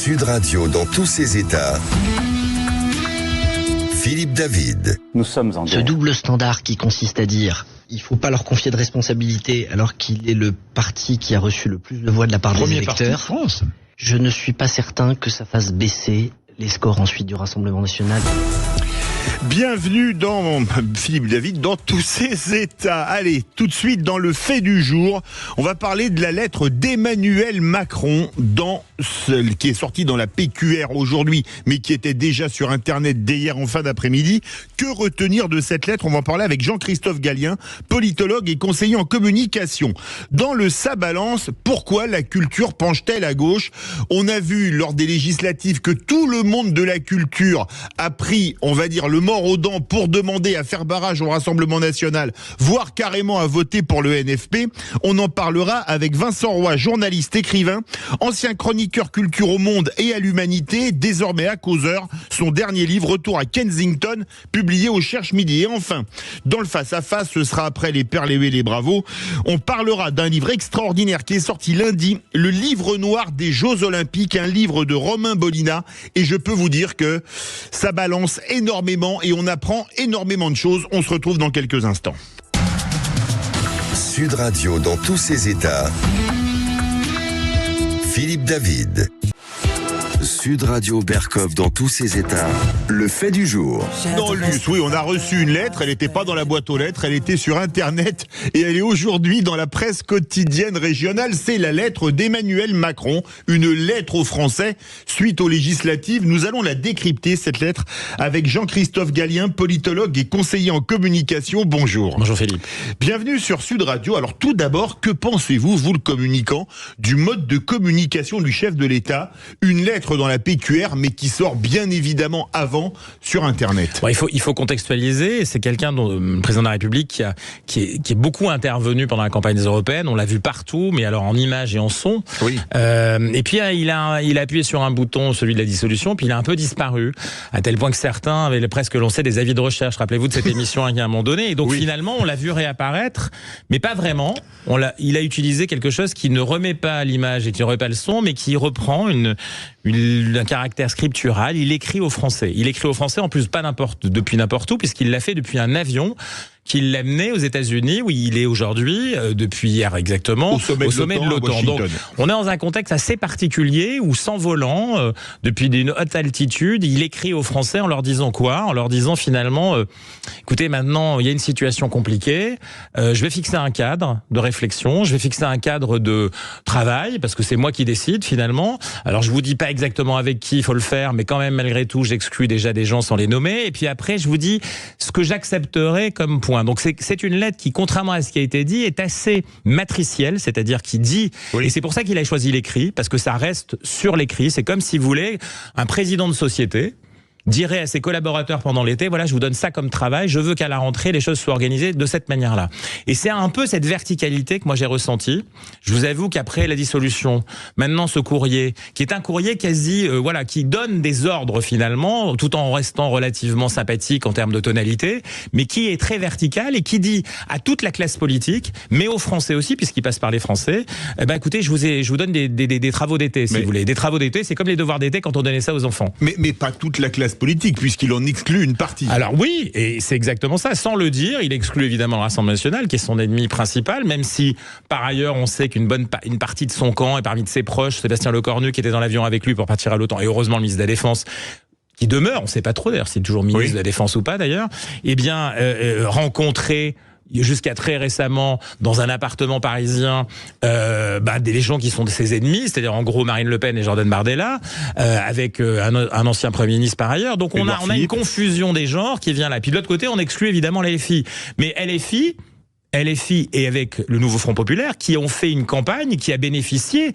Sud Radio dans tous ses états. Philippe David. Nous sommes en guerre. Ce double standard qui consiste à dire il faut pas leur confier de responsabilité alors qu'il est le parti qui a reçu le plus de voix de la part des électeurs. Premier parti de France. Je ne suis pas certain que ça fasse baisser les scores ensuite du Rassemblement national. Bienvenue dans Philippe David dans tous ses états. Allez, tout de suite dans le fait du jour, on va parler de la lettre d'Emmanuel Macron qui est sortie dans la PQR aujourd'hui, mais qui était déjà sur Internet dès hier en fin d'après-midi. Que retenir de cette lettre? On va en parler avec Jean-Christophe Gallien, politologue et conseiller en communication. Dans le Ça balance, pourquoi la culture penche-t-elle à gauche? On a vu lors des législatives que tout le monde de la culture a pris, on va dire, le mort aux dents pour demander à faire barrage au Rassemblement national, voire carrément à voter pour le NFP. On en parlera avec Vincent Roy, journaliste, écrivain, ancien chroniqueur culture au Monde et à l'Humanité, désormais à causeur, son dernier livre, Retour à Kensington, publié au Cherche Midi. Et enfin, dans le face-à-face, ce sera après les perles et les bravos, on parlera d'un livre extraordinaire qui est sorti lundi, le livre noir des Jeux Olympiques, un livre de Romain Bolina, et je peux vous dire que ça balance énormément et on apprend énormément de choses. On se retrouve dans quelques instants. Sud Radio dans tous ses états. Philippe David. Sud Radio Berkov dans tous ses états. Le fait du jour. Dans Luce, oui, on a reçu une lettre. Elle n'était pas dans la boîte aux lettres, elle était sur Internet et elle est aujourd'hui dans la presse quotidienne régionale. C'est la lettre d'Emmanuel Macron, une lettre aux Français suite aux législatives. Nous allons la décrypter, cette lettre, avec Jean-Christophe Gallien, politologue et conseiller en communication. Bonjour. Bonjour Philippe. Bienvenue sur Sud Radio. Alors tout d'abord, que pensez-vous, vous le communicant, du mode de communication du chef de l'État? Une lettre dans la PQR, mais qui sort bien évidemment avant sur Internet. Bon, il faut contextualiser. C'est quelqu'un dont le président de la République qui est beaucoup intervenu pendant la campagne des européennes. On l'a vu partout, mais alors en images et en son. Oui. Et puis il a appuyé sur un bouton, celui de la dissolution, puis il a un peu disparu, à tel point que certains avaient presque lancé des avis de recherche. Rappelez-vous de cette émission à un moment donné. Et donc oui. Finalement, on l'a vu réapparaître, mais pas vraiment. Il a utilisé quelque chose qui ne remet pas l'image et qui ne remet pas le son, mais qui reprend un caractère scriptural. Il écrit au Français. Il écrit au Français, en plus pas depuis n'importe où, puisqu'il l'a fait depuis un avion qui l'a mené aux États-Unis, où il est aujourd'hui, depuis hier exactement, au sommet de l'OTAN. Donc, on est dans un contexte assez particulier où, s'envolant depuis une haute altitude, il écrit aux Français en leur disant quoi? En leur disant finalement, écoutez, maintenant il y a une situation compliquée, je vais fixer un cadre de réflexion, je vais fixer un cadre de travail, parce que c'est moi qui décide finalement. Alors je vous dis pas exactement avec qui il faut le faire, mais quand même malgré tout, j'exclus déjà des gens sans les nommer. Et puis après, je vous dis ce que j'accepterai comme point. Donc c'est une lettre qui, contrairement à ce qui a été dit, est assez matricielle, c'est-à-dire qui dit, oui. Et c'est pour ça qu'il a choisi l'écrit, parce que ça reste sur l'écrit. C'est comme si vous voulez un président de société dirait à ses collaborateurs pendant l'été, voilà, je vous donne ça comme travail, je veux qu'à la rentrée, les choses soient organisées de cette manière-là. Et c'est un peu cette verticalité que moi j'ai ressentie. Je vous avoue qu'après la dissolution, maintenant ce courrier, qui est un courrier quasi, qui donne des ordres finalement, tout en restant relativement sympathique en termes de tonalité, mais qui est très vertical et qui dit à toute la classe politique, mais aux Français aussi, puisqu'il passe par les Français, écoutez, je vous donne des travaux d'été, si vous voulez. Des travaux d'été, c'est comme les devoirs d'été quand on donnait ça aux enfants. Mais pas toute la classe politique, puisqu'il en exclut une partie. Alors oui, et c'est exactement ça. Sans le dire, il exclut évidemment le Rassemblement national, qui est son ennemi principal, même si, par ailleurs, on sait qu'une partie de son camp et parmi de ses proches, Sébastien Lecornu, qui était dans l'avion avec lui pour partir à l'OTAN, et heureusement le ministre de la Défense, qui demeure, on ne sait pas trop d'ailleurs, s'il est toujours ministre de la Défense ou pas d'ailleurs, rencontré jusqu'à très récemment dans un appartement parisien des gens qui sont ses ennemis, c'est-à-dire en gros Marine Le Pen et Jordan Bardella, avec un ancien Premier ministre par ailleurs. Donc on a une confusion des genres qui vient là. Puis de l'autre côté, on exclut évidemment LFI. Mais LFI et avec le Nouveau Front Populaire qui ont fait une campagne qui a bénéficié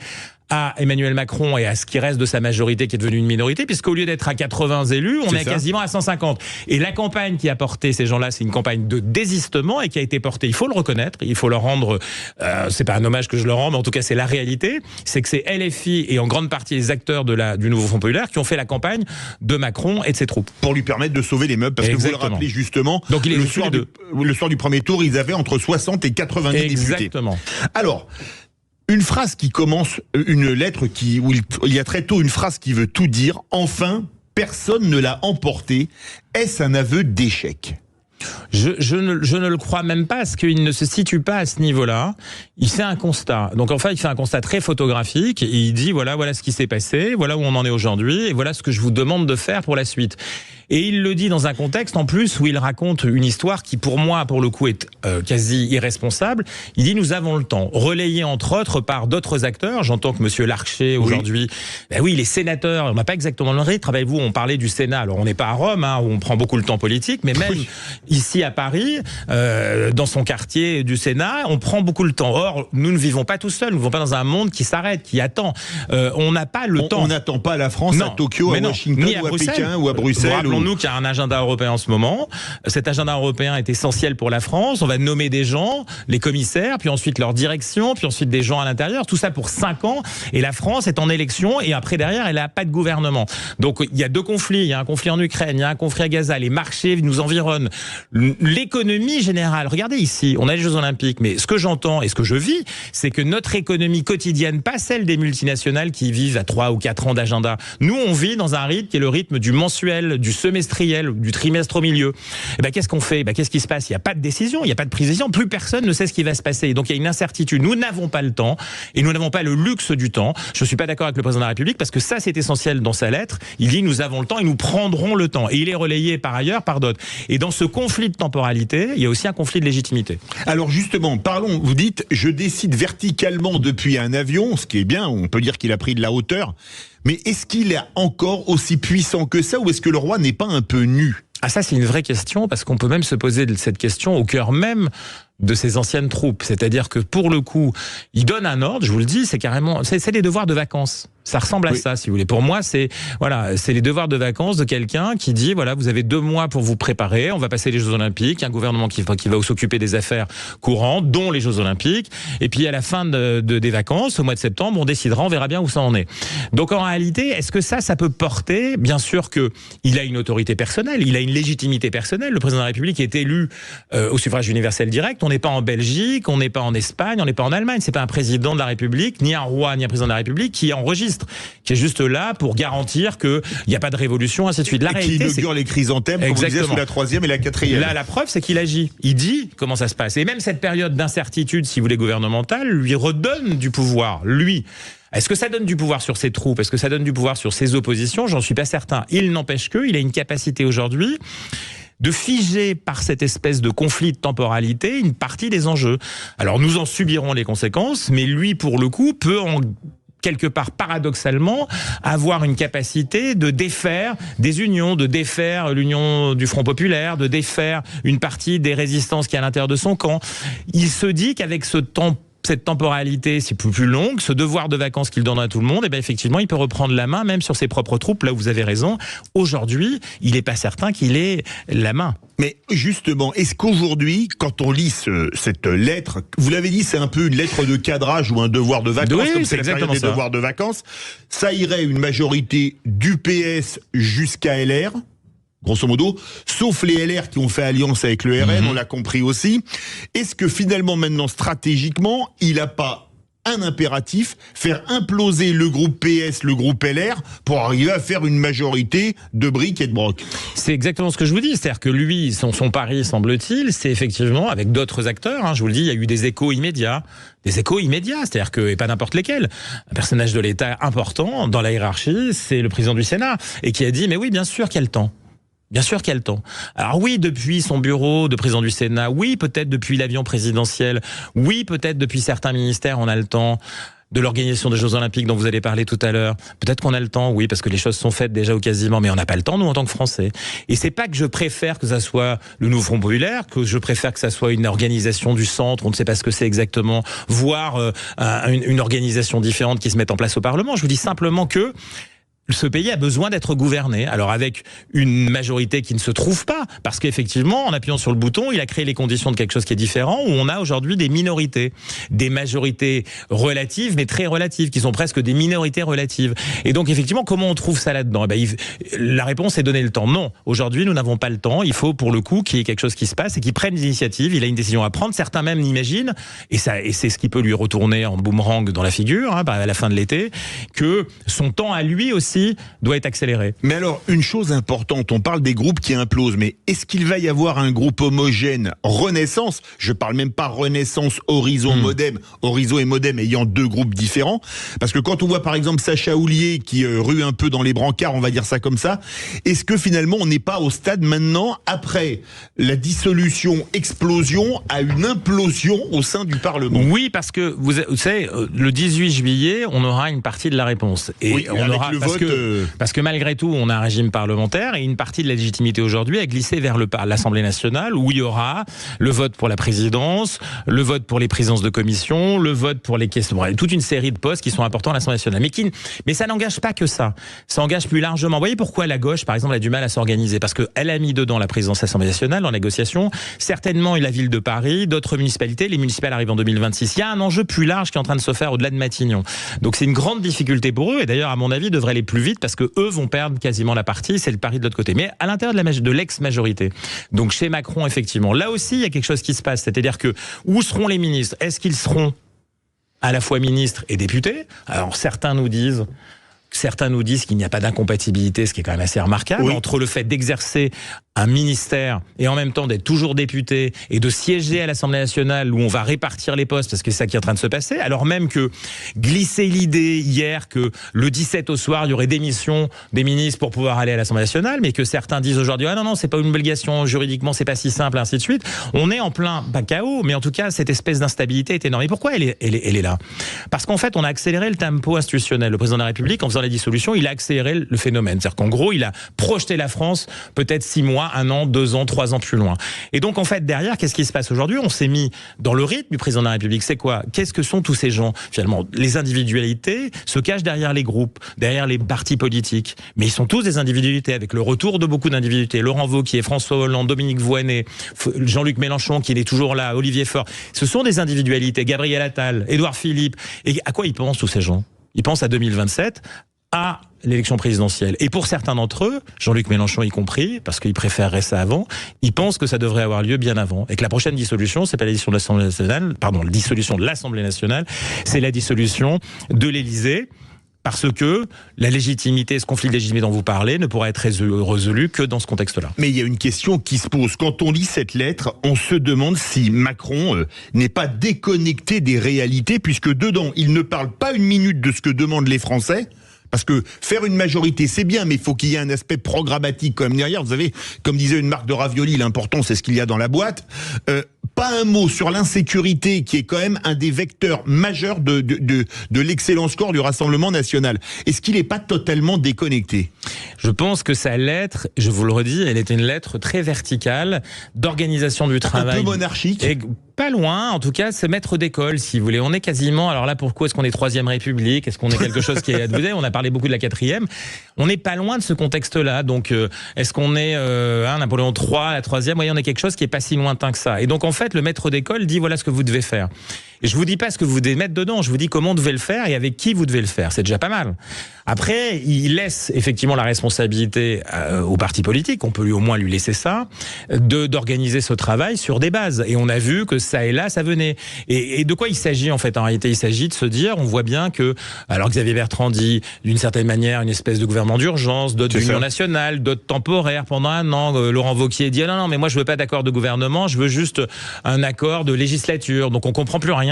à Emmanuel Macron et à ce qui reste de sa majorité qui est devenue une minorité, puisqu'au lieu d'être à 80 élus, on est quasiment à 150. Et la campagne qui a porté ces gens-là, c'est une campagne de désistement et qui a été portée, il faut le reconnaître, il faut leur rendre, c'est pas un hommage que je leur rends, mais en tout cas c'est la réalité, c'est que c'est LFI et en grande partie les acteurs du Nouveau Front Populaire qui ont fait la campagne de Macron et de ses troupes. Pour lui permettre de sauver les meubles, parce que vous le rappelez justement, donc il est le soir du premier tour, ils avaient entre 60 et 90 députés. Exactement. Alors, Une phrase qui commence, une lettre où il y a très tôt une phrase qui veut tout dire. Enfin, personne ne l'a emporté. Est-ce un aveu d'échec ? Je ne le crois même pas, parce qu'il ne se situe pas à ce niveau-là. Il fait un constat. Donc enfin, il fait un constat très photographique. Et il dit voilà ce qui s'est passé, voilà où on en est aujourd'hui, et voilà ce que je vous demande de faire pour la suite. Et il le dit dans un contexte en plus où il raconte une histoire qui pour moi, pour le coup, est quasi irresponsable. Il dit nous avons le temps, relayé entre autres par d'autres acteurs. J'entends que Monsieur Larcher aujourd'hui, les sénateurs, on n'a pas exactement le rythme. Rappelez-vous, on parlait du Sénat. Alors on n'est pas à Rome, hein, où on prend beaucoup le temps politique, mais même ici à Paris, dans son quartier du Sénat, on prend beaucoup le temps. Or, nous ne vivons pas tout seuls, nous ne vivons pas dans un monde qui s'arrête, qui attend. On n'a pas le temps. On n'attend pas la France à Tokyo, à Washington, ni à ou à Bruxelles. Pékin, ou à Bruxelles. Rappelons-nous qu'il y a un agenda européen en ce moment. Cet agenda européen est essentiel pour la France. On va nommer des gens, les commissaires, puis ensuite leur direction, puis ensuite des gens à l'intérieur. Tout ça pour 5 ans. Et la France est en élection. Et après, derrière, elle n'a pas de gouvernement. Donc, il y a 2 conflits. Il y a un conflit en Ukraine, il y a un conflit à Gaza. Les marchés nous environnent. L'économie générale. Regardez ici, on a les Jeux Olympiques. Mais ce que j'entends et ce que je vis, c'est que notre économie quotidienne, pas celle des multinationales qui vivent à 3 ou 4 ans d'agenda. Nous, on vit dans un rythme qui est le rythme du mensuel, du semestriel, du trimestre au milieu. Et ben, qu'est-ce qu'on fait? Qu'est-ce qui se passe? Il n'y a pas de décision, il n'y a pas de précision. Plus personne ne sait ce qui va se passer. Donc, il y a une incertitude. Nous n'avons pas le temps et nous n'avons pas le luxe du temps. Je ne suis pas d'accord avec le président de la République parce que ça, c'est essentiel dans sa lettre. Il dit nous avons le temps et nous prendrons le temps. Et il est relayé par ailleurs par d'autres. Et dans ce conflit de temporalité, il y a aussi un conflit de légitimité. Alors justement, parlons, vous dites, je décide verticalement depuis un avion, ce qui est bien, on peut dire qu'il a pris de la hauteur, mais est-ce qu'il est encore aussi puissant que ça ou est-ce que le roi n'est pas un peu nu ? Ah, ça, c'est une vraie question, parce qu'on peut même se poser cette question au cœur même de ses anciennes troupes. C'est-à-dire que pour le coup, il donne un ordre, je vous le dis, c'est carrément, c'est les devoirs de vacances. Ça ressemble à ça, si vous voulez. Pour moi, c'est les devoirs de vacances de quelqu'un qui dit, voilà, vous avez 2 mois pour vous préparer, on va passer les Jeux Olympiques, un gouvernement qui va s'occuper des affaires courantes, dont les Jeux Olympiques, et puis à la fin des vacances, au mois de septembre, on décidera, on verra bien où ça en est. Donc en réalité, est-ce que ça peut porter? Bien sûr que il a une autorité personnelle, il a une légitimité personnelle. Le président de la République est élu au suffrage universel direct. On n'est pas en Belgique, on n'est pas en Espagne, on n'est pas en Allemagne. C'est pas un président de la République, ni un roi, ni un président de la République qui enregistre, qui est juste là pour garantir qu'il n'y a pas de révolution, ainsi de suite. La réalité, qui inaugure les chrysanthèmes, comme on disait, sous la 3e et la 4e. Là, la preuve, c'est qu'il agit. Il dit comment ça se passe. Et même cette période d'incertitude, si vous voulez, gouvernementale, lui redonne du pouvoir. Lui. Est-ce que ça donne du pouvoir sur ses troupes? Est-ce que ça donne du pouvoir sur ses oppositions? J'en suis pas certain. Il n'empêche qu'il a une capacité aujourd'hui de figer par cette espèce de conflit de temporalité une partie des enjeux. Alors nous en subirons les conséquences, mais lui, pour le coup, peut quelque part paradoxalement avoir une capacité de défaire des unions, de défaire l'union du Front Populaire, de défaire une partie des résistances qui est à l'intérieur de son camp. Il se dit qu'avec cette temporalité, c'est plus longue, ce devoir de vacances qu'il donne à tout le monde, et bien effectivement, il peut reprendre la main même sur ses propres troupes. Là où vous avez raison, aujourd'hui, il n'est pas certain qu'il ait la main. Mais justement, est-ce qu'aujourd'hui, quand on lit cette lettre, vous l'avez dit, c'est un peu une lettre de cadrage ou un devoir de vacances, oui, comme c'est la période des devoirs de vacances, ça irait une majorité du PS jusqu'à LR, grosso modo, sauf les LR qui ont fait alliance avec le RN, on l'a compris aussi. Est-ce que finalement, maintenant, stratégiquement, il n'a pas un impératif, faire imploser le groupe PS, le groupe LR, pour arriver à faire une majorité de briques et de broc? C'est exactement ce que je vous dis. C'est-à-dire que lui, son pari, semble-t-il, c'est effectivement, avec d'autres acteurs, je vous le dis, il y a eu des échos immédiats. C'est-à-dire que, et pas n'importe lesquels, un personnage de l'État important dans la hiérarchie, c'est le président du Sénat, et qui a dit, mais oui, bien sûr, quel temps? Bien sûr qu'il y a le temps. Alors oui, depuis son bureau de président du Sénat, oui, peut-être depuis l'avion présidentiel, oui, peut-être depuis certains ministères, on a le temps de l'organisation des Jeux Olympiques dont vous allez parler tout à l'heure. Peut-être qu'on a le temps, oui, parce que les choses sont faites déjà ou quasiment, mais on n'a pas le temps, nous, en tant que Français. Et c'est pas que je préfère que ça soit le nouveau Front Populaire, que je préfère que ça soit une organisation du centre, on ne sait pas ce que c'est exactement, voire une organisation différente qui se mette en place au Parlement. Je vous dis simplement que ce pays a besoin d'être gouverné. Alors avec une majorité qui ne se trouve pas, parce qu'effectivement, en appuyant sur le bouton, il a créé les conditions de quelque chose qui est différent, où on a aujourd'hui des minorités, des majorités relatives, mais très relatives, qui sont presque des minorités relatives. Et donc effectivement, comment on trouve ça là-dedans ? La réponse est donner le temps. Non, aujourd'hui, nous n'avons pas le temps. Il faut pour le coup qu'il y ait quelque chose qui se passe et qu'il prenne des initiatives. Il a une décision à prendre. Certains même l'imaginent, et c'est ce qui peut lui retourner en boomerang dans la figure, à la fin de l'été, que son temps à lui aussi doit être accéléré. Mais alors, une chose importante, on parle des groupes qui implosent, mais est-ce qu'il va y avoir un groupe homogène Renaissance ? Je parle même pas Renaissance, Horizon, Modem, Horizon et Modem ayant deux groupes différents, parce que quand on voit par exemple Sacha Houlié qui rue un peu dans les brancards, on va dire ça comme ça, est-ce que finalement on n'est pas au stade maintenant, après la dissolution, explosion, à une implosion au sein du Parlement ? Oui, parce que vous savez, le 18 juillet, on aura une partie de la réponse. Et oui, on aura le vote... Parce que malgré tout, on a un régime parlementaire et une partie de la légitimité aujourd'hui a glissé vers l'Assemblée nationale, où il y aura le vote pour la présidence, le vote pour les présidences de commission, le vote pour les questions, toute une série de postes qui sont importants à l'Assemblée nationale. Mais ça n'engage pas que ça. Ça engage plus largement. Vous voyez pourquoi la gauche, par exemple, a du mal à s'organiser ? Parce qu'elle a mis dedans la présidence de l'Assemblée nationale en négociation, certainement la ville de Paris, d'autres municipalités. Les municipales arrivent en 2026. Il y a un enjeu plus large qui est en train de se faire au-delà de Matignon. Donc c'est une grande difficulté pour eux, et d'ailleurs, à mon avis, devrait aller plus vite parce que eux vont perdre quasiment la partie, c'est le pari de l'autre côté. Mais à l'intérieur de l'ex-majorité, donc chez Macron, effectivement, là aussi, il y a quelque chose qui se passe. C'est-à-dire que, où seront les ministres ? Est-ce qu'ils seront à la fois ministres et députés ? Alors, certains nous disent qu'il n'y a pas d'incompatibilité, ce qui est quand même assez remarquable, entre le fait d'exercer un ministère et en même temps d'être toujours député et de siéger à l'Assemblée nationale où on va répartir les postes, parce que c'est ça qui est en train de se passer, alors même que glisser l'idée hier que le 17 au soir, il y aurait démission des ministres pour pouvoir aller à l'Assemblée nationale, mais que certains disent aujourd'hui, ah non, c'est pas une obligation, juridiquement c'est pas si simple, ainsi de suite. On est en plein, pas chaos, mais en tout cas, cette espèce d'instabilité est énorme. Et pourquoi elle est là ? Parce qu'en fait, on a accéléré le tempo institutionnel. Le président de la République, en faisant la dissolution, il a accéléré le phénomène. C'est-à-dire qu'en gros, il a projeté la France peut-être 6 mois, 1 an, 2 ans, 3 ans plus loin. Et donc, en fait, derrière, qu'est-ce qui se passe aujourd'hui ? On s'est mis dans le rythme du président de la République. C'est quoi ? Qu'est-ce que sont tous ces gens ? Finalement, les individualités se cachent derrière les groupes, derrière les partis politiques. Mais ils sont tous des individualités, avec le retour de beaucoup d'individualités. Laurent Wauquiez, François Hollande, Dominique Voynet, Jean-Luc Mélenchon, qui est toujours là, Olivier Faure. Ce sont des individualités. Gabriel Attal, Édouard Philippe. Et à quoi ils pensent, tous ces gens ? Ils pensent à 2027, à l'élection présidentielle. Et pour certains d'entre eux, Jean-Luc Mélenchon y compris, parce qu'il préférerait ça avant, ils pensent que ça devrait avoir lieu bien avant. Et que la prochaine dissolution, c'est pas la dissolution de l'Assemblée nationale, la dissolution de l'Assemblée nationale, c'est la dissolution de l'Élysée. Parce que la légitimité, ce conflit de légitimité dont vous parlez, ne pourra être résolu que dans ce contexte-là. Mais il y a une question qui se pose. Quand on lit cette lettre, on se demande si Macron n'est pas déconnecté des réalités, puisque dedans, il ne parle pas une minute de ce que demandent les Français. Parce que faire une majorité, c'est bien, mais il faut qu'il y ait un aspect programmatique quand même derrière. Vous savez, comme disait une marque de ravioli, l'important, c'est ce qu'il y a dans la boîte. Pas un mot sur l'insécurité, qui est quand même un des vecteurs majeurs de l'excellence corps du Rassemblement national. Est-ce qu'il n'est pas totalement déconnecté ? Je pense que sa lettre, je vous le redis, elle est une lettre très verticale d'organisation du travail. Un peu monarchique. Et pas loin, en tout cas, c'est maître d'école, si vous voulez. On est quasiment, alors là, pourquoi est-ce qu'on est 3e République ? Est-ce qu'on est quelque chose qui est... On a parlé beaucoup de la 4e. On n'est pas loin de ce contexte-là. Donc, est-ce qu'on est Napoléon III, la 3e ? Oui, on est quelque chose qui est pas si lointain que ça. Et donc, en fait, le maître d'école dit voilà ce que vous devez faire. Et je vous dis pas ce que vous devez mettre dedans, je vous dis comment vous devez le faire et avec qui vous devez le faire. C'est déjà pas mal. Après, il laisse effectivement la responsabilité aux partis politiques, on peut au moins lui laisser ça, d'organiser ce travail sur des bases. Et on a vu que ça et là, ça venait. Et de quoi il s'agit en fait ? En réalité, il s'agit de se dire, on voit bien que, alors Xavier Bertrand dit d'une certaine manière une espèce de gouvernement d'urgence, d'autres d'union nationale, d'autres temporaire pendant 1 an. Laurent Wauquiez dit non, mais moi je veux pas d'accord de gouvernement, je veux juste un accord de législature. Donc on comprend plus rien.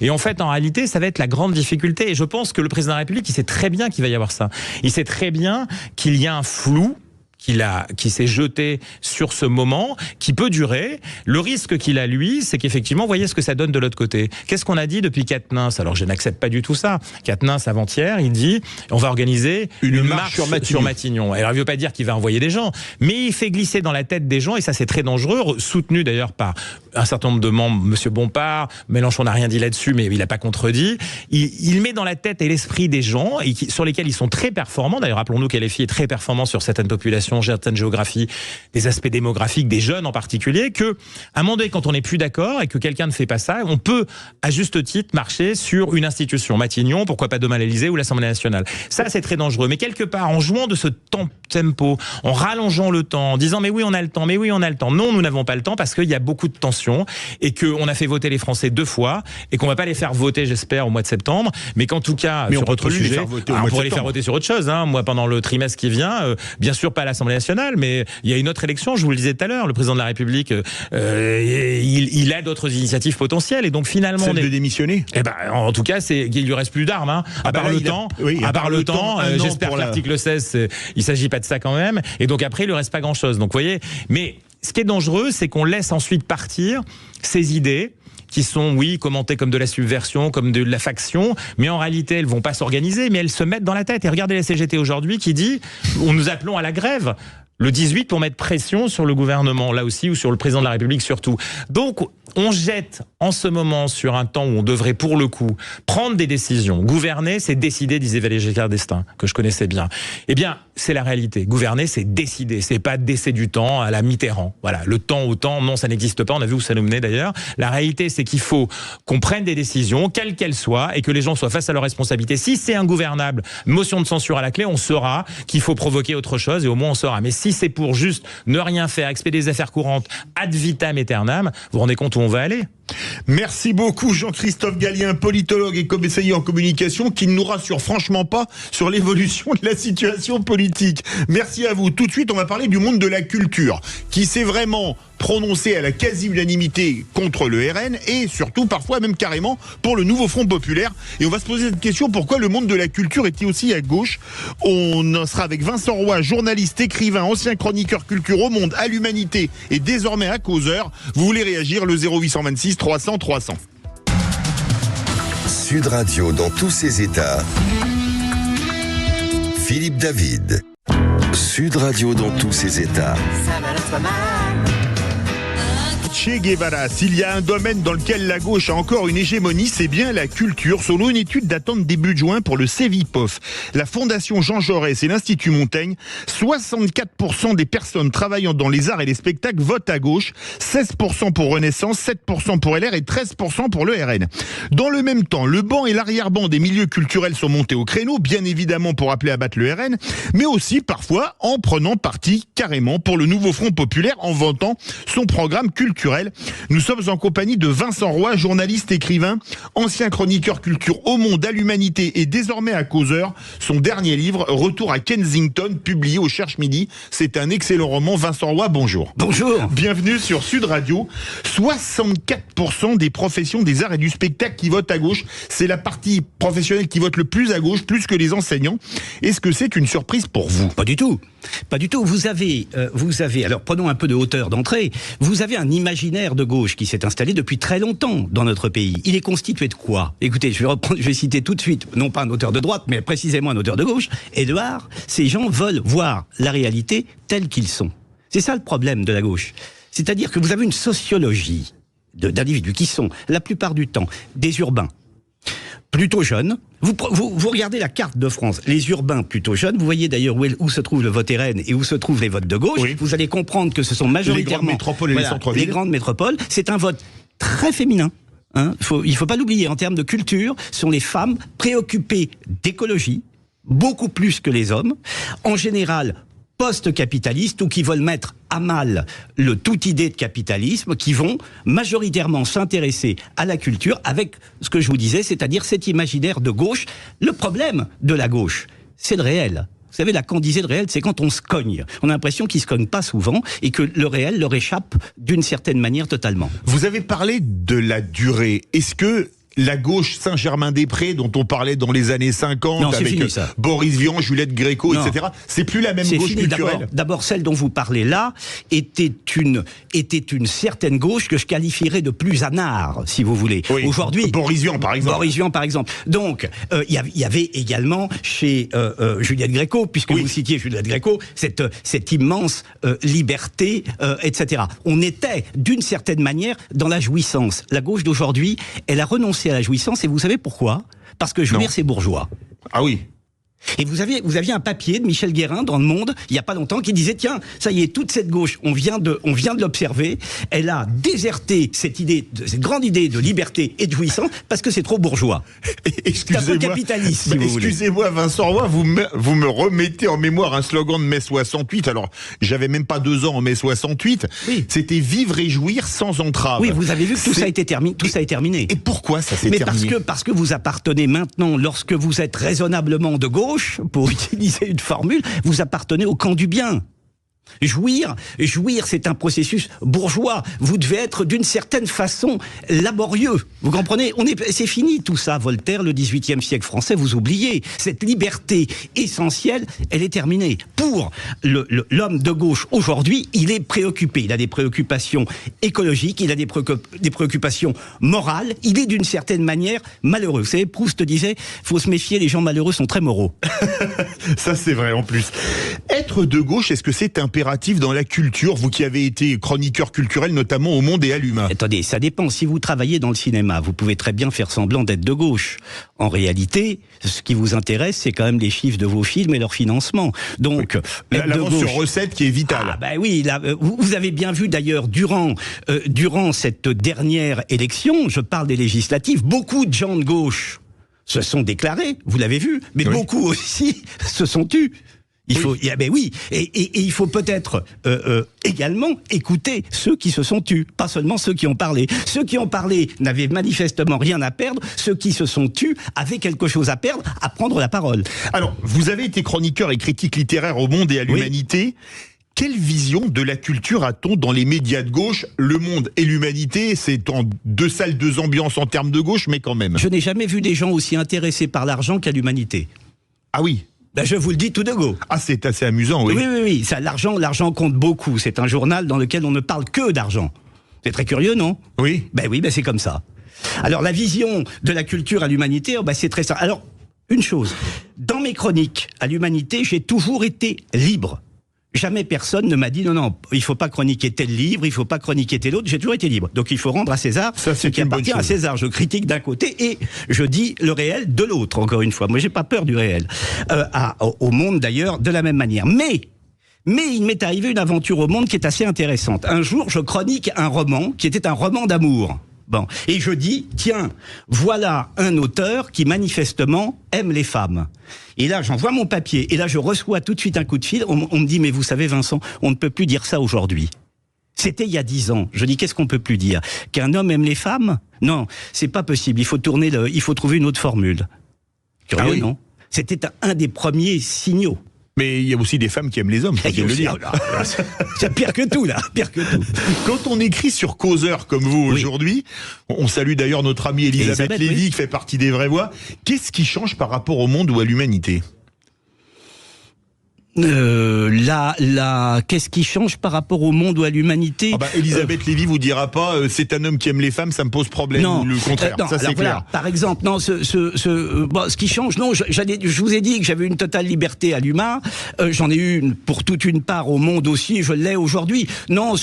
Et en fait, en réalité, ça va être la grande difficulté. Et je pense que le président de la République, il sait très bien qu'il va y avoir ça. Il sait très bien qu'il y a un flou qui s'est jeté sur ce moment, qui peut durer. Le risque qu'il a, lui, c'est qu'effectivement, voyez ce que ça donne de l'autre côté. Qu'est-ce qu'on a dit depuis Quatennens ? Alors, je n'accepte pas du tout ça. Quatennens, avant-hier, il dit, on va organiser une marche sur Matignon. Alors, il ne veut pas dire qu'il va envoyer des gens, mais il fait glisser dans la tête des gens, et ça, c'est très dangereux, soutenu d'ailleurs par un certain nombre de membres, Monsieur Bompard, Mélenchon n'a rien dit là-dessus, mais il n'a pas contredit. Il met dans la tête et l'esprit des gens sur lesquels ils sont très performants. D'ailleurs, rappelons-nous qu'LFI est très performant sur certaines populations, certaines géographies, des aspects démographiques, des jeunes en particulier, que à un moment donné, quand on n'est plus d'accord et que quelqu'un ne fait pas ça, on peut, à juste titre, marcher sur une institution. Matignon, pourquoi pas demain l'Élysée ou l'Assemblée nationale. Ça, c'est très dangereux. Mais quelque part, en jouant de ce tempo, en rallongeant le temps, en disant mais oui, on a le temps, mais oui, on a le temps. Non, nous n'avons pas le temps parce qu'il y a beaucoup de tensions et qu'on a fait voter les Français 2 fois et qu'on va pas les faire voter, j'espère, au mois de septembre, mais qu'en tout cas, sur autre sujet, on pourrait les faire voter sur autre chose. Moi, pendant le trimestre qui vient, bien sûr pas à l'Assemblée nationale, mais il y a une autre élection, je vous le disais tout à l'heure, le président de la République, il a d'autres initiatives potentielles et donc finalement... Celle de démissionner ? En tout cas, il lui reste plus d'armes, à part le temps. À part le temps, j'espère que l'article 16, il s'agit pas de ça quand même. Et donc après, il lui reste pas grand-chose. Donc, vous voyez, mais ce qui est dangereux, c'est qu'on laisse ensuite partir ces idées qui sont, oui, commentées comme de la subversion, comme de la faction, mais en réalité, elles vont pas s'organiser, mais elles se mettent dans la tête. Et regardez la CGT aujourd'hui qui dit, nous appelons à la grève le 18 pour mettre pression sur le gouvernement, là aussi, ou sur le président de la République surtout. Donc, on jette en ce moment sur un temps où on devrait, pour le coup, prendre des décisions. Gouverner, c'est décider, disait Valéry Giscard d'Estaing, que je connaissais bien. Eh bien, c'est la réalité. Gouverner, c'est décider. C'est pas décès du temps à la Mitterrand. Voilà. Le temps au temps, non, ça n'existe pas. On a vu où ça nous menait d'ailleurs. La réalité, c'est qu'il faut qu'on prenne des décisions, quelles qu'elles soient, et que les gens soient face à leurs responsabilités. Si c'est ingouvernable, motion de censure à la clé, on saura qu'il faut provoquer autre chose et au moins on saura. Mais si c'est pour juste ne rien faire, expédier des affaires courantes ad vitam aeternam, vous vous rendez compte où on va aller ? Merci beaucoup Jean-Christophe Gallien, politologue et conseiller en communication, qui ne nous rassure franchement pas sur l'évolution de la situation politique. Merci à vous. Tout de suite, on va parler du monde de la culture, qui s'est vraiment prononcé à la quasi-unanimité contre le RN et surtout parfois même carrément pour le nouveau Front Populaire. Et on va se poser cette question, pourquoi le monde de la culture est-il aussi à gauche ? On en sera avec Vincent Roy, journaliste, écrivain, ancien chroniqueur culture au Monde, à l'Humanité et désormais à Causeur. Vous voulez réagir, le 0826 300 300. Sud Radio dans tous ses états. Philippe David. Sud Radio dans tous ses états. Che Guevara, s'il y a un domaine dans lequel la gauche a encore une hégémonie, c'est bien la culture. Selon une étude datant de début de juin pour le Cevipof, la Fondation Jean Jaurès et l'Institut Montaigne, 64% des personnes travaillant dans les arts et les spectacles votent à gauche, 16% pour Renaissance, 7% pour LR et 13% pour le RN. Dans le même temps, le banc et l'arrière-ban des milieux culturels sont montés au créneau, bien évidemment pour appeler à battre le RN, mais aussi parfois en prenant parti carrément pour le nouveau Front Populaire en vantant son programme culturel. Nous sommes en compagnie de Vincent Roy, journaliste, écrivain, ancien chroniqueur culture au Monde, à l'Humanité et désormais à Causeur. Son dernier livre, Retour à Kensington, publié au Cherche Midi. C'est un excellent roman. Vincent Roy, bonjour. Bonjour. Bienvenue sur Sud Radio. 64% des professions des arts et du spectacle qui votent à gauche. C'est la partie professionnelle qui vote le plus à gauche, plus que les enseignants. Est-ce que c'est une surprise pour vous ? Pas du tout. Pas du tout. Vous avez, alors prenons un peu de hauteur d'entrée. Vous avez un imaginaire de gauche qui s'est installé depuis très longtemps dans notre pays. Il est constitué de quoi ? Écoutez, je vais citer tout de suite, non pas un auteur de droite, mais précisément un auteur de gauche. Édouard, ces gens veulent voir la réalité telle qu'ils sont. C'est ça le problème de la gauche. C'est-à-dire que vous avez une sociologie d'individus qui sont, la plupart du temps, des urbains. Plutôt jeunes. Vous regardez la carte de France, les urbains plutôt jeunes, vous voyez d'ailleurs où se trouve le vote RN et où se trouvent les votes de gauche, oui. Vous allez comprendre que ce sont majoritairement... Les grandes métropoles et les centres-villes. Les grandes métropoles, c'est un vote très féminin. Il faut pas l'oublier, en termes de culture, ce sont les femmes préoccupées d'écologie, beaucoup plus que les hommes, en général post-capitalistes ou qui veulent mettre à mal toute idée de capitalisme, qui vont majoritairement s'intéresser à la culture avec ce que je vous disais, c'est-à-dire cet imaginaire de gauche. Le problème de la gauche, c'est le réel. Vous savez, la candidée de réel, c'est quand on se cogne. On a l'impression qu'ils se cognent pas souvent et que le réel leur échappe d'une certaine manière totalement. Vous avez parlé de la durée. Est-ce que la gauche Saint-Germain-des-Prés dont on parlait dans les années 50 Non, c'est avec fini, ça. Boris Vian, Juliette Gréco, Non. etc. C'est plus la même C'est gauche fini. culturelle. D'abord, celle dont vous parlez là était une certaine gauche que je qualifierais de plus anard, si vous voulez. Oui. Aujourd'hui, Boris Vian, par exemple. Boris Vian, par exemple. Donc, il y avait également chez Juliette Gréco, puisque Oui. vous citiez Juliette Gréco, cette immense liberté, etc. On était, d'une certaine manière, dans la jouissance. La gauche d'aujourd'hui, elle a renoncé à la jouissance, et vous savez pourquoi ? Parce que jouir, Non. c'est bourgeois. Ah oui. Et vous aviez un papier de Michel Guérin dans Le Monde, il y a pas longtemps, qui disait, tiens, ça y est, toute cette gauche, on vient de l'observer, elle a déserté cette grande idée de liberté et de jouissance, parce que c'est trop bourgeois. C'est un peu capitaliste, si vous voulez. Excusez-moi, Vincent Roy, vous me remettez en mémoire un slogan de mai 68. Alors, j'avais même pas 2 ans en mai 68. Oui. C'était vivre et jouir sans entrave. Oui, vous avez vu que tout ça a été terminé. Et pourquoi ça s'est Mais terminé? parce que vous appartenez maintenant, lorsque vous êtes raisonnablement de gauche, pour utiliser une formule, vous appartenez au camp du bien. Jouir, c'est un processus bourgeois. Vous devez être d'une certaine façon laborieux. Vous comprenez ? C'est fini tout ça. Voltaire, le XVIIIe siècle français, vous oubliez. Cette liberté essentielle, elle est terminée. Pour l'homme de gauche aujourd'hui, il est préoccupé. Il a des préoccupations écologiques, il a des préoccupations morales. Il est d'une certaine manière malheureux. Vous savez, Proust disait, faut se méfier, les gens malheureux sont très moraux. Ça, c'est vrai en plus. Être de gauche, est-ce que c'est impératif dans la culture, vous qui avez été chroniqueur culturel, notamment au Monde et à l'Humain? Attendez, ça dépend. Si vous travaillez dans le cinéma, vous pouvez très bien faire semblant d'être de gauche. En réalité, ce qui vous intéresse, c'est quand même les chiffres de vos films et leur financement. Donc, l'avance sur recette qui est vitale. Ah ben oui, là, vous avez bien vu d'ailleurs durant cette dernière élection, je parle des législatives, beaucoup de gens de gauche se sont déclarés, vous l'avez vu, mais Oui. beaucoup aussi se sont tus. Il faut, et il faut peut-être également écouter ceux qui se sont tus, pas seulement ceux qui ont parlé. Ceux qui ont parlé n'avaient manifestement rien à perdre, ceux qui se sont tus avaient quelque chose à perdre, à prendre la parole. Alors, vous avez été chroniqueur et critique littéraire au Monde et à l'Humanité. Quelle vision de la culture a-t-on dans les médias de gauche? Le Monde et l'Humanité, c'est en 2 salles, 2 ambiances en termes de gauche, mais quand même. Je n'ai jamais vu des gens aussi intéressés par l'argent qu'à l'humanité. Ah oui. Ben, je vous le dis tout de go. Ah, c'est assez amusant, oui. Oui. Ça, l'argent compte beaucoup. C'est un journal dans lequel on ne parle que d'argent. C'est très curieux, non? Oui. Ben c'est comme ça. Alors, la vision de la culture à l'humanité, c'est très simple. Alors, une chose. Dans mes chroniques à l'Humanité, j'ai toujours été libre. Jamais personne ne m'a dit non, il faut pas chroniquer tel livre, il faut pas chroniquer tel autre. J'ai toujours été libre. Donc il faut rendre à César ce qui appartient à César. Je critique d'un côté et je dis le réel de l'autre. Encore une fois, moi j'ai pas peur du réel. Au Monde d'ailleurs de la même manière. Mais il m'est arrivé une aventure au Monde qui est assez intéressante. Un jour, je chronique un roman qui était un roman d'amour. Bon, et je dis, tiens, voilà un auteur qui manifestement aime les femmes. Et là, j'envoie mon papier, et là, je reçois tout de suite un coup de fil. On me dit, mais vous savez, Vincent, on ne peut plus dire ça aujourd'hui. C'était il y a 10 ans. Je dis, qu'est-ce qu'on peut plus dire? Qu'un homme aime les femmes? Non, c'est pas possible. Il faut trouver une autre formule. Curieux, non? C'était un des premiers signaux. Mais il y a aussi des femmes qui aiment les hommes, faut le dire. C'est pire que tout, là, pire que tout. Quand on écrit sur Causeur comme vous aujourd'hui, on salue d'ailleurs notre amie Elisabeth Lévy qui fait partie des Vraies Voix. Qu'est-ce qui change par rapport au Monde ou à l'Humanité? Qu'est-ce qui change par rapport au Monde ou à l'humanité? Elisabeth Lévy vous dira pas c'est un homme qui aime les femmes, ça me pose problème, ou le contraire. Ça c'est clair. Voilà, par exemple, non, ce qui change, non, je vous ai dit que j'avais une totale liberté à l'humain, j'en ai eu une pour toute une part au Monde aussi, et je l'ai aujourd'hui. Non,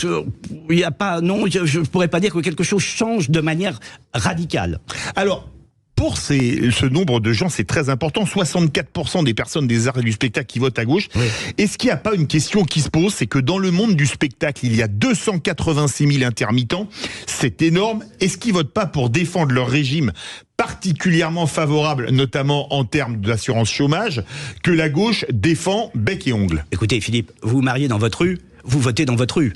il y a pas, non, je pourrais pas dire que quelque chose change de manière radicale. Alors, pour ce nombre de gens, c'est très important. 64% des personnes des arts et du spectacle qui votent à gauche. Oui. Est-ce qu'il n'y a pas une question qui se pose? C'est que dans le monde du spectacle, il y a 286 000 intermittents. C'est énorme. Est-ce qu'ils votent pas pour défendre leur régime particulièrement favorable, notamment en termes d'assurance chômage, que la gauche défend bec et ongle? Écoutez, Philippe, vous vous mariez dans votre rue, vous votez dans votre rue.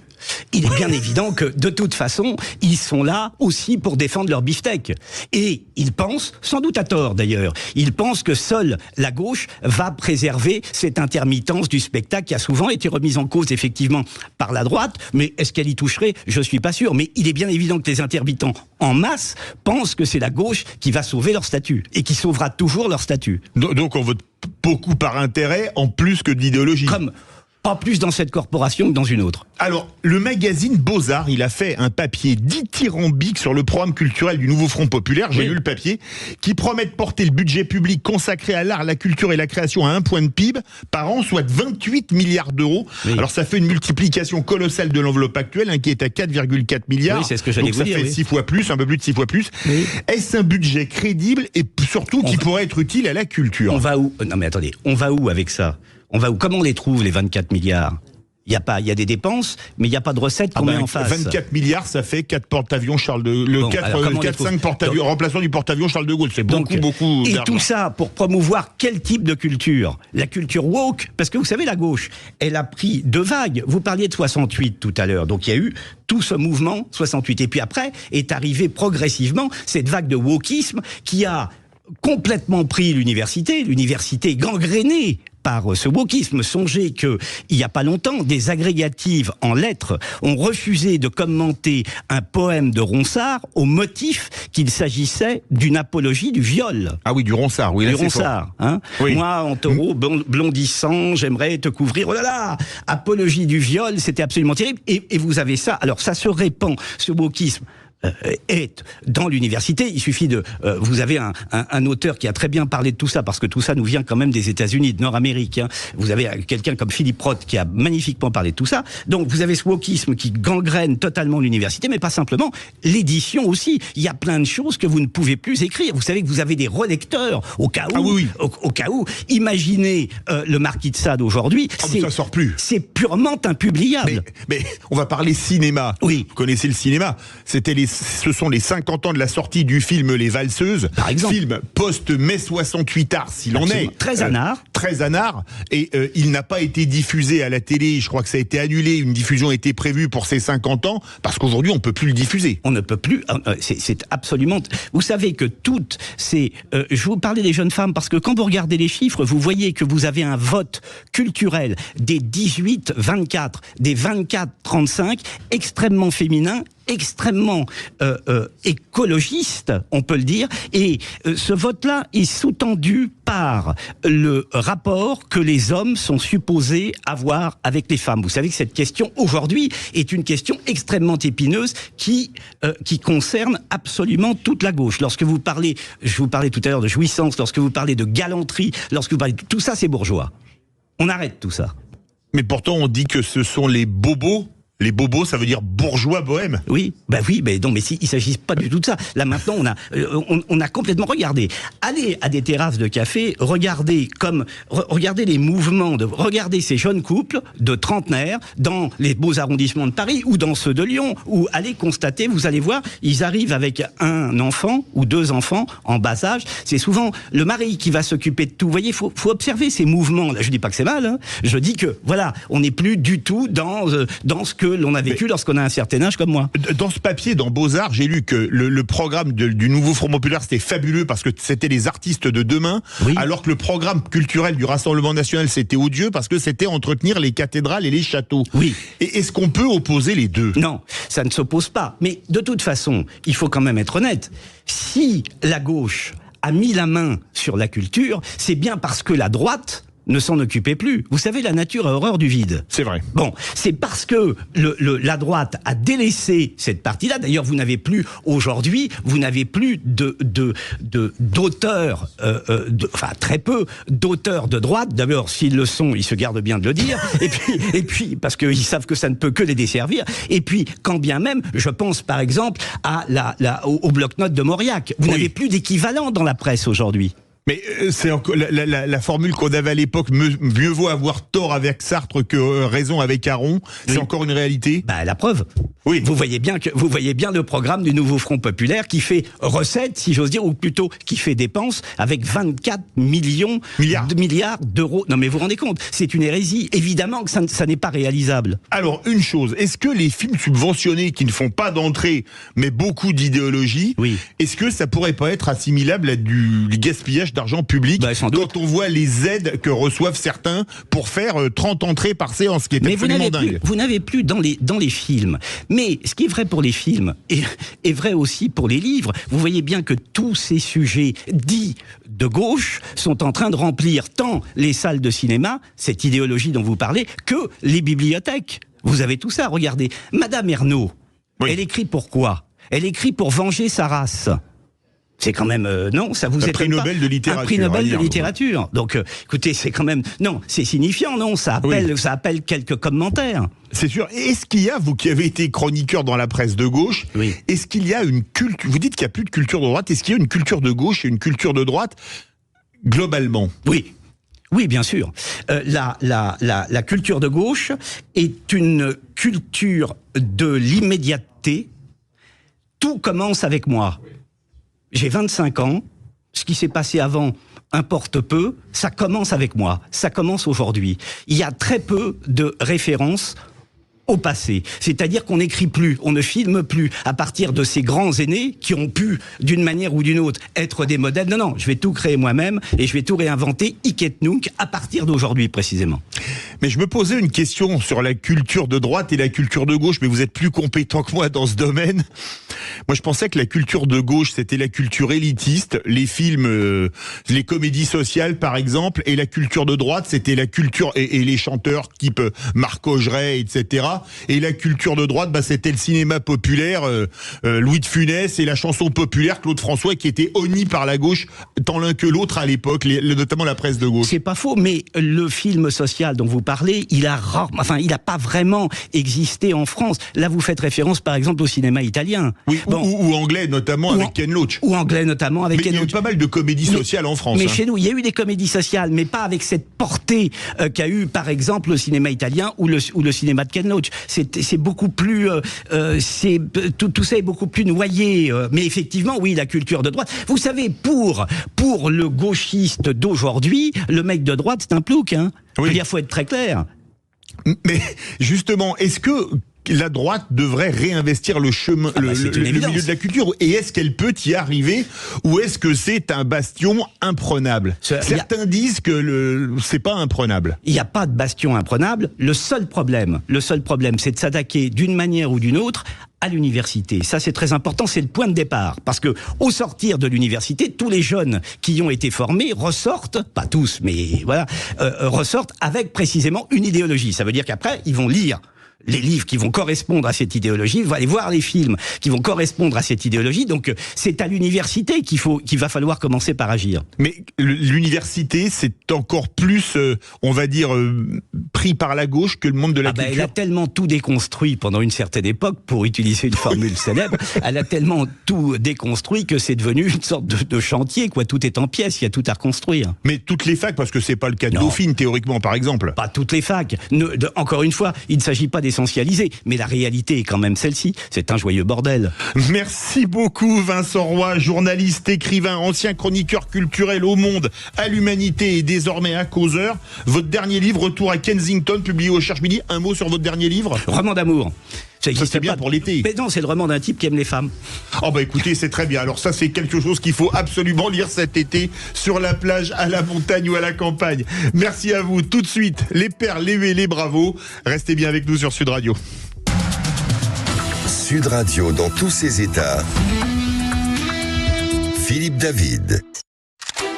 Il est bien évident que, de toute façon, ils sont là aussi pour défendre leur beefsteak. Et ils pensent, sans doute à tort d'ailleurs, ils pensent que seule la gauche va préserver cette intermittence du spectacle qui a souvent été remise en cause, effectivement, par la droite. Mais est-ce qu'elle y toucherait? Je suis pas sûr. Mais il est bien évident que les intermittents, en masse, pensent que c'est la gauche qui va sauver leur statut. Et qui sauvera toujours leur statut. Donc on vote beaucoup par intérêt, en plus que de l'idéologie. Comme... Pas plus dans cette corporation que dans une autre. Alors, le magazine Beaux-Arts, il a fait un papier dithyrambique sur le programme culturel du nouveau Front Populaire, j'ai lu le papier, qui promet de porter le budget public consacré à l'art, la culture et la création à 1 point de PIB par an, soit 28 milliards d'euros. Oui. Alors ça fait une multiplication colossale de l'enveloppe actuelle, hein, qui est à 4,4 milliards. Oui, c'est ce que j'allais vous dire. Donc ça fait 6 fois plus, un peu plus de 6 fois plus. Oui. Est-ce un budget crédible et surtout qui pourrait être utile à la culture? On va où? Non mais attendez, on va où avec ça? On va où? Comment on les trouve, les 24 milliards? Il y a des dépenses, mais il n'y a pas de recettes qu'on met en face. 24 milliards, ça fait 4 porte-avions Charles de Gaulle. 4-5 porte-avions, remplaçant du porte-avions Charles de Gaulle. C'est beaucoup et d'argent. tout ça pour promouvoir quel type de culture? La culture woke, parce que vous savez, la gauche, elle a pris 2 vagues. Vous parliez de 68 tout à l'heure, donc il y a eu tout ce mouvement 68. Et puis après, est arrivée progressivement cette vague de wokisme qui a complètement pris l'université gangrénée par ce wokisme. Songez que, il n'y a pas longtemps, des agrégatives en lettres ont refusé de commenter un poème de Ronsard au motif qu'il s'agissait d'une apologie du viol. Ah oui, du Ronsard, oui. Du Ronsard, hein. Oui. Moi, en taureau blondissant, j'aimerais te couvrir. Oh là là! Apologie du viol, c'était absolument terrible. Et vous avez ça. Alors, ça se répand, ce wokisme. Est dans l'université. Il suffit de... vous avez un auteur qui a très bien parlé de tout ça, parce que tout ça nous vient quand même des États-Unis, de Nord-Amérique. Hein. Vous avez quelqu'un comme Philippe Roth qui a magnifiquement parlé de tout ça. Donc vous avez ce wokisme qui gangrène totalement l'université, mais pas simplement. L'édition aussi. Il y a plein de choses que vous ne pouvez plus écrire. Vous savez que vous avez des relecteurs au cas où. Ah oui. Au cas où. Imaginez le Marquis de Sade aujourd'hui. Ça sort plus. C'est purement impubliable. Mais on va parler cinéma. Oui. Vous connaissez le cinéma. Ce sont les 50 ans de la sortie du film Les Valseuses. Par exemple. Film post-mai 68 art, s'il en est. Très anard. Très anard. Et il n'a pas été diffusé à la télé. Je crois que ça a été annulé. Une diffusion a été prévue pour ces 50 ans. Parce qu'aujourd'hui, on ne peut plus le diffuser. On ne peut plus. C'est absolument... Vous savez que toutes ces... je vous parlais des jeunes femmes, parce que quand vous regardez les chiffres, vous voyez que vous avez un vote culturel des 18-24, des 24-35, extrêmement féminin, extrêmement écologiste, on peut le dire, et ce vote-là est sous-tendu par le rapport que les hommes sont supposés avoir avec les femmes. Vous savez que cette question, aujourd'hui, est une question extrêmement épineuse qui concerne absolument toute la gauche. Lorsque vous parlez, je vous parlais tout à l'heure de jouissance, lorsque vous parlez de galanterie, lorsque vous parlez de tout ça, c'est bourgeois. On arrête tout ça. Mais pourtant, on dit que ce sont les bobos. Les bobos, ça veut dire bourgeois bohème. Oui, mais non, mais il s'agit pas du tout de ça. Là maintenant, on a complètement regardé. Allez à des terrasses de café, regardez les mouvements, regardez ces jeunes couples de trentenaires dans les beaux arrondissements de Paris ou dans ceux de Lyon, où allez constater, vous allez voir, ils arrivent avec un enfant ou 2 enfants en bas âge. C'est souvent le mari qui va s'occuper de tout. Vous voyez, faut observer ces mouvements. Là, je dis pas que c'est mal. Hein. Je dis que voilà, on n'est plus du tout dans ce que l'on a vécu lorsqu'on a un certain âge comme moi. Dans ce papier, dans Beaux-Arts, j'ai lu que le programme du nouveau Front Populaire, c'était fabuleux parce que c'était les artistes de demain, oui. Alors que le programme culturel du Rassemblement National, c'était odieux parce que c'était entretenir les cathédrales et les châteaux. Oui. Et est-ce qu'on peut opposer les deux? Non, ça ne s'oppose pas. Mais de toute façon, il faut quand même être honnête. Si la gauche a mis la main sur la culture, c'est bien parce que la droite ne s'en occupait plus. Vous savez, la nature a horreur du vide. C'est vrai. Bon, c'est parce que la droite a délaissé cette partie-là. D'ailleurs, vous n'avez plus, aujourd'hui, d'auteurs, enfin très peu d'auteurs de droite. D'abord, s'ils le sont, ils se gardent bien de le dire. et puis, parce qu'ils savent que ça ne peut que les desservir. Et puis, quand bien même, je pense par exemple au bloc-notes de Mauriac. Vous n'avez plus d'équivalent dans la presse aujourd'hui. Mais c'est encore la formule qu'on avait à l'époque, mieux vaut avoir tort avec Sartre que raison avec Aron. C'est encore une réalité. Bah, la preuve. Oui. Vous voyez bien le programme du nouveau Front populaire qui fait recette, si j'ose dire, ou plutôt qui fait dépenses avec 24 milliards d'euros. Non mais vous vous rendez compte, c'est une hérésie. Évidemment que ça n'est pas réalisable. Alors, une chose, est-ce que les films subventionnés qui ne font pas d'entrée, mais beaucoup d'idéologie, est-ce que ça pourrait pas être assimilable à du gaspillage d'argent public quand on voit les aides que reçoivent certains pour faire 30 entrées par séance, ce qui est absolument dingue. Vous n'avez plus dans les films. Mais ce qui est vrai pour les films est vrai aussi pour les livres. Vous voyez bien que tous ces sujets dits de gauche sont en train de remplir tant les salles de cinéma, cette idéologie dont vous parlez, que les bibliothèques. Vous avez tout ça, regardez. Madame Ernaud, elle écrit pourquoi ? Elle écrit pour venger sa race. C'est quand même non, ça vous un étonne prix Nobel de littérature. Un prix Nobel de littérature. Donc, écoutez, c'est quand même non, c'est signifiant, non, ça appelle quelques commentaires. C'est sûr. Est-ce qu'il y a, vous qui avez été chroniqueur dans la presse de gauche, est-ce qu'il y a une culture ? Vous dites qu'il n'y a plus de culture de droite. Est-ce qu'il y a une culture de gauche et une culture de droite globalement ? Oui, bien sûr. La culture de gauche est une culture de l'immédiateté. Tout commence avec moi. J'ai 25 ans, ce qui s'est passé avant importe peu, ça commence avec moi, ça commence aujourd'hui. Il y a très peu de références au passé. C'est-à-dire qu'on n'écrit plus, on ne filme plus à partir de ces grands aînés qui ont pu, d'une manière ou d'une autre, être des modèles. Non, je vais tout créer moi-même et je vais tout réinventer, hic et nunc, à partir d'aujourd'hui précisément. Mais je me posais une question sur la culture de droite et la culture de gauche, mais vous êtes plus compétent que moi dans ce domaine. Moi, je pensais que la culture de gauche, c'était la culture élitiste, les films, les comédies sociales, par exemple, et la culture de droite, c'était la culture et les chanteurs type Marc Augeret, etc. Et la culture de droite, c'était le cinéma populaire, Louis de Funès et la chanson populaire, Claude François, qui était honni par la gauche, tant l'un que l'autre à l'époque, notamment la presse de gauche. C'est pas faux, mais le film social dont vous parlez, il a pas vraiment existé en France. Là, vous faites référence, par exemple, au cinéma italien. Oui, ou anglais, notamment avec Ken Loach. Ou anglais, notamment avec Ken Loach. Il y a eu pas mal de comédies sociales en France. Mais chez nous, il y a eu des comédies sociales, mais pas avec cette portée qu'a eu, par exemple, le cinéma italien ou le cinéma de Ken Loach. C'est beaucoup plus, tout ça est beaucoup plus noyé. Mais effectivement, oui, la culture de droite. Vous savez, pour le gauchiste d'aujourd'hui, le mec de droite, c'est un plouc. Hein. Oui. Je veux dire, faut être très clair. Mais justement, est-ce que la droite devrait réinvestir le milieu de la culture, et est-ce qu'elle peut y arriver, ou est-ce que c'est un bastion imprenable ? Certains disent que c'est pas imprenable. Il n'y a pas de bastion imprenable. Le seul problème, c'est de s'attaquer d'une manière ou d'une autre à l'université. Ça, c'est très important, c'est le point de départ. Parce que, au sortir de l'université, tous les jeunes qui y ont été formés ressortent, pas tous, mais voilà, ressortent avec précisément une idéologie. Ça veut dire qu'après, ils vont lire les livres qui vont correspondre à cette idéologie, ils vont aller voir les films qui vont correspondre à cette idéologie. Donc, c'est à l'université qu'il va falloir commencer par agir. Mais l'université, c'est encore plus, on va dire, pris par la gauche que le monde de la culture. Elle a tellement tout déconstruit pendant une certaine époque, pour utiliser une formule célèbre, elle a tellement tout déconstruit que c'est devenu une sorte de chantier, quoi. Tout est en pièces, il y a tout à reconstruire. Mais toutes les facs, parce que c'est pas le cas de Dauphine, théoriquement, par exemple. Pas toutes les facs. Encore une fois, il ne s'agit pas d'essentialiser, mais la réalité est quand même celle-ci. C'est un joyeux bordel. Merci beaucoup, Vincent Roy, journaliste, écrivain, ancien chroniqueur culturel au Monde, à l'Humanité et désormais à Causeur. Votre dernier livre, Retour à Kensington, publié au Cherche-Midi. Un mot sur votre dernier livre ? Roman d'amour. Ça c'est bien pour l'été. Mais non, c'est le roman d'un type qui aime les femmes. Oh écoutez, c'est très bien. Alors ça, c'est quelque chose qu'il faut absolument lire cet été, sur la plage, à la montagne ou à la campagne. Merci à vous. Tout de suite, les perles, les huées, les bravos. Restez bien avec nous sur Sud Radio. Sud Radio dans tous ses états. Philippe David.